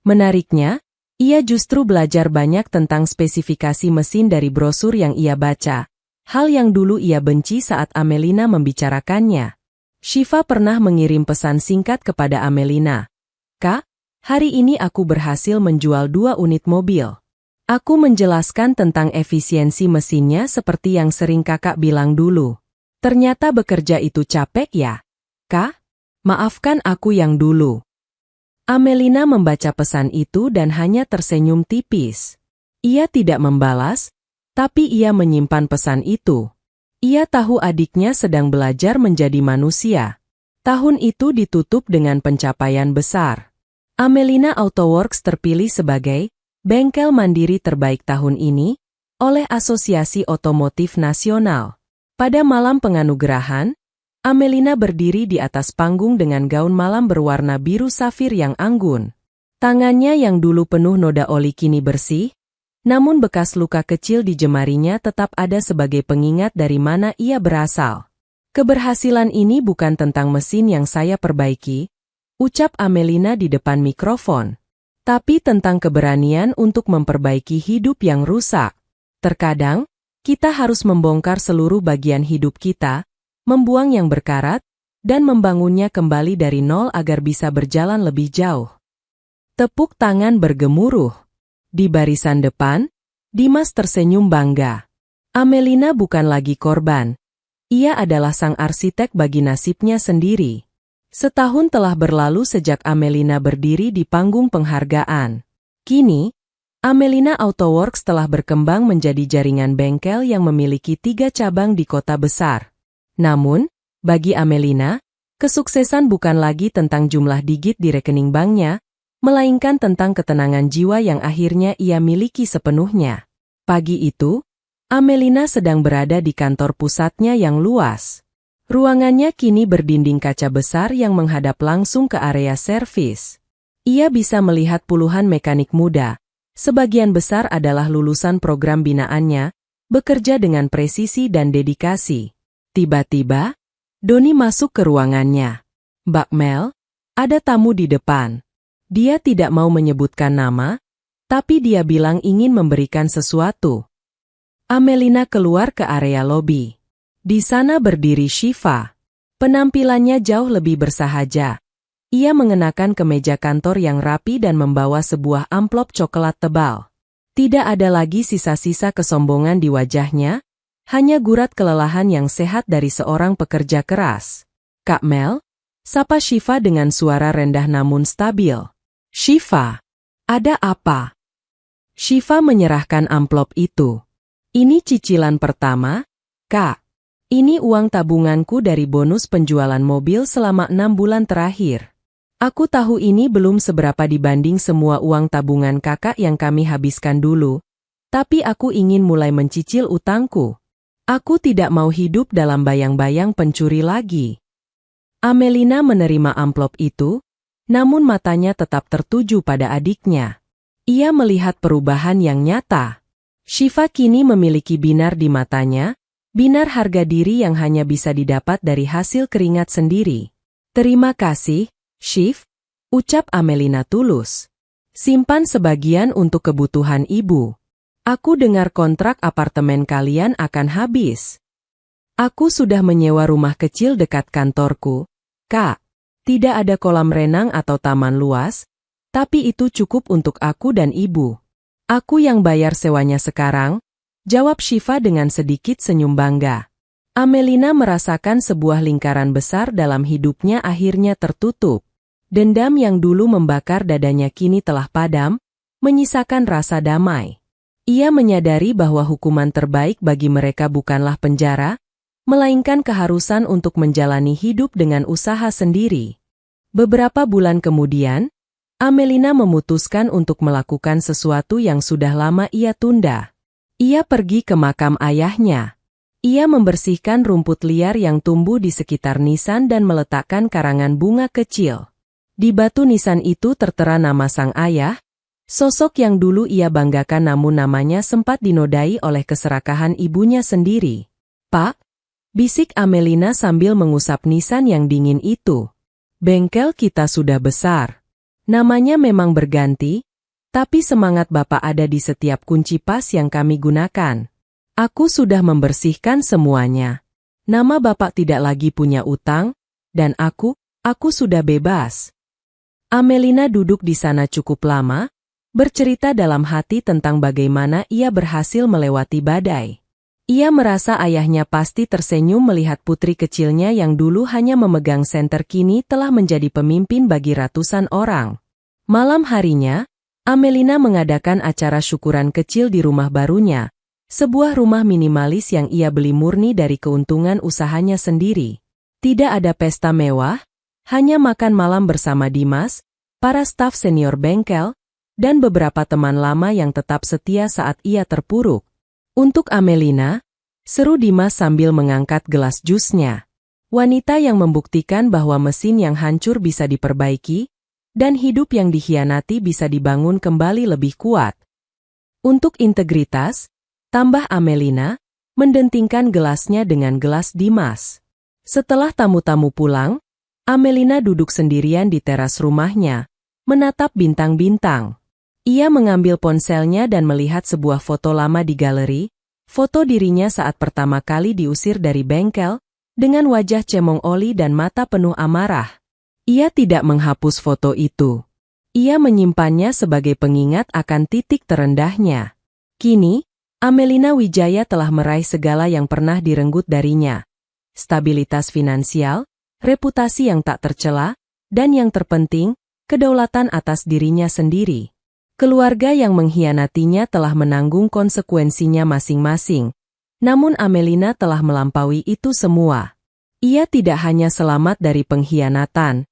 Menariknya, ia justru belajar banyak tentang spesifikasi mesin dari brosur yang ia baca. Hal yang dulu ia benci saat Amelina membicarakannya. Shiva pernah mengirim pesan singkat kepada Amelina. Kak, hari ini aku berhasil menjual 2 unit mobil. Aku menjelaskan tentang efisiensi mesinnya seperti yang sering kakak bilang dulu. Ternyata bekerja itu capek ya? Kak, maafkan aku yang dulu. Amelina membaca pesan itu dan hanya tersenyum tipis. Ia tidak membalas, tapi ia menyimpan pesan itu. Ia tahu adiknya sedang belajar menjadi manusia. Tahun itu ditutup dengan pencapaian besar. Amelina Autoworks terpilih sebagai bengkel mandiri terbaik tahun ini oleh Asosiasi Otomotif Nasional. Pada malam penganugerahan, Amelina berdiri di atas panggung dengan gaun malam berwarna biru safir yang anggun. Tangannya yang dulu penuh noda oli kini bersih, namun bekas luka kecil di jemarinya tetap ada sebagai pengingat dari mana ia berasal. Keberhasilan ini bukan tentang mesin yang saya perbaiki, ucap Amelina di depan mikrofon, tapi tentang keberanian untuk memperbaiki hidup yang rusak. Terkadang, kita harus membongkar seluruh bagian hidup kita, membuang yang berkarat, dan membangunnya kembali dari nol agar bisa berjalan lebih jauh. Tepuk tangan bergemuruh. Di barisan depan, Dimas tersenyum bangga. Amelina bukan lagi korban. Ia adalah sang arsitek bagi nasibnya sendiri. Setahun telah berlalu sejak Amelina berdiri di panggung penghargaan. Kini, Amelina Autoworks telah berkembang menjadi jaringan bengkel yang memiliki 3 cabang di kota besar. Namun, bagi Amelina, kesuksesan bukan lagi tentang jumlah digit di rekening banknya, melainkan tentang ketenangan jiwa yang akhirnya ia miliki sepenuhnya. Pagi itu, Amelina sedang berada di kantor pusatnya yang luas. Ruangannya kini berdinding kaca besar yang menghadap langsung ke area servis. Ia bisa melihat puluhan mekanik muda, sebagian besar adalah lulusan program binaannya, bekerja dengan presisi dan dedikasi. Tiba-tiba, Doni masuk ke ruangannya. "Mbak Mel, ada tamu di depan." Dia tidak mau menyebutkan nama, tapi dia bilang ingin memberikan sesuatu. Amelina keluar ke area lobi. Di sana berdiri Shiva. Penampilannya jauh lebih bersahaja. Ia mengenakan kemeja kantor yang rapi dan membawa sebuah amplop coklat tebal. Tidak ada lagi sisa-sisa kesombongan di wajahnya, hanya gurat kelelahan yang sehat dari seorang pekerja keras. "Kak Mel," sapa Shiva dengan suara rendah namun stabil. "Shiva, ada apa?" Shiva menyerahkan amplop itu. "Ini cicilan pertama, Kak. Ini uang tabunganku dari bonus penjualan mobil selama 6 bulan terakhir. Aku tahu ini belum seberapa dibanding semua uang tabungan kakak yang kami habiskan dulu, tapi aku ingin mulai mencicil utangku. Aku tidak mau hidup dalam bayang-bayang pencuri lagi." Amelina menerima amplop itu, namun matanya tetap tertuju pada adiknya. Ia melihat perubahan yang nyata. Shiva kini memiliki binar di matanya, binar harga diri yang hanya bisa didapat dari hasil keringat sendiri. "Terima kasih, Shiv," ucap Amelina tulus. "Simpan sebagian untuk kebutuhan ibu. Aku dengar kontrak apartemen kalian akan habis. Aku sudah menyewa rumah kecil dekat kantorku, Kak. Tidak ada kolam renang atau taman luas, tapi itu cukup untuk aku dan ibu. Aku yang bayar sewanya sekarang," jawab Shiva dengan sedikit senyum bangga. Amelina merasakan sebuah lingkaran besar dalam hidupnya akhirnya tertutup. Dendam yang dulu membakar dadanya kini telah padam, menyisakan rasa damai. Ia menyadari bahwa hukuman terbaik bagi mereka bukanlah penjara, melainkan keharusan untuk menjalani hidup dengan usaha sendiri. Beberapa bulan kemudian, Amelina memutuskan untuk melakukan sesuatu yang sudah lama ia tunda. Ia pergi ke makam ayahnya. Ia membersihkan rumput liar yang tumbuh di sekitar nisan dan meletakkan karangan bunga kecil. Di batu nisan itu tertera nama sang ayah, sosok yang dulu ia banggakan namun namanya sempat dinodai oleh keserakahan ibunya sendiri. "Pak," bisik Amelina sambil mengusap nisan yang dingin itu. "Bengkel kita sudah besar. Namanya memang berganti, tapi semangat Bapak ada di setiap kunci pas yang kami gunakan. Aku sudah membersihkan semuanya. Nama Bapak tidak lagi punya utang, dan aku sudah bebas." Amelina duduk di sana cukup lama, bercerita dalam hati tentang bagaimana ia berhasil melewati badai. Ia merasa ayahnya pasti tersenyum melihat putri kecilnya yang dulu hanya memegang senter kini telah menjadi pemimpin bagi ratusan orang. Malam harinya, Amelina mengadakan acara syukuran kecil di rumah barunya, sebuah rumah minimalis yang ia beli murni dari keuntungan usahanya sendiri. Tidak ada pesta mewah, hanya makan malam bersama Dimas, para staf senior bengkel, dan beberapa teman lama yang tetap setia saat ia terpuruk. "Untuk Amelina," seru Dimas sambil mengangkat gelas jusnya. Wanita yang membuktikan bahwa mesin yang hancur bisa diperbaiki, dan hidup yang dikhianati bisa dibangun kembali lebih kuat. Untuk integritas, tambah Amelina, mendentingkan gelasnya dengan gelas Dimas. Setelah tamu-tamu pulang, Amelina duduk sendirian di teras rumahnya, menatap bintang-bintang. Ia mengambil ponselnya dan melihat sebuah foto lama di galeri, foto dirinya saat pertama kali diusir dari bengkel, dengan wajah cemong oli dan mata penuh amarah. Ia tidak menghapus foto itu. Ia menyimpannya sebagai pengingat akan titik terendahnya. Kini, Amelina Wijaya telah meraih segala yang pernah direnggut darinya. Stabilitas finansial, reputasi yang tak tercela, dan yang terpenting, kedaulatan atas dirinya sendiri. Keluarga yang mengkhianatinya telah menanggung konsekuensinya masing-masing. Namun Amelina telah melampaui itu semua. Ia tidak hanya selamat dari pengkhianatan,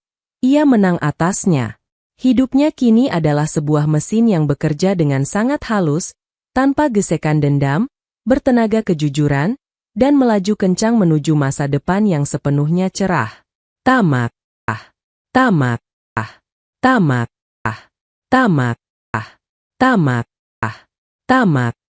ia menang atasnya. Hidupnya kini adalah sebuah mesin yang bekerja dengan sangat halus, tanpa gesekan dendam, bertenaga kejujuran, dan melaju kencang menuju masa depan yang sepenuhnya cerah. Tamat. Tamat. Tamat. Tamat. Tamat. Tamat.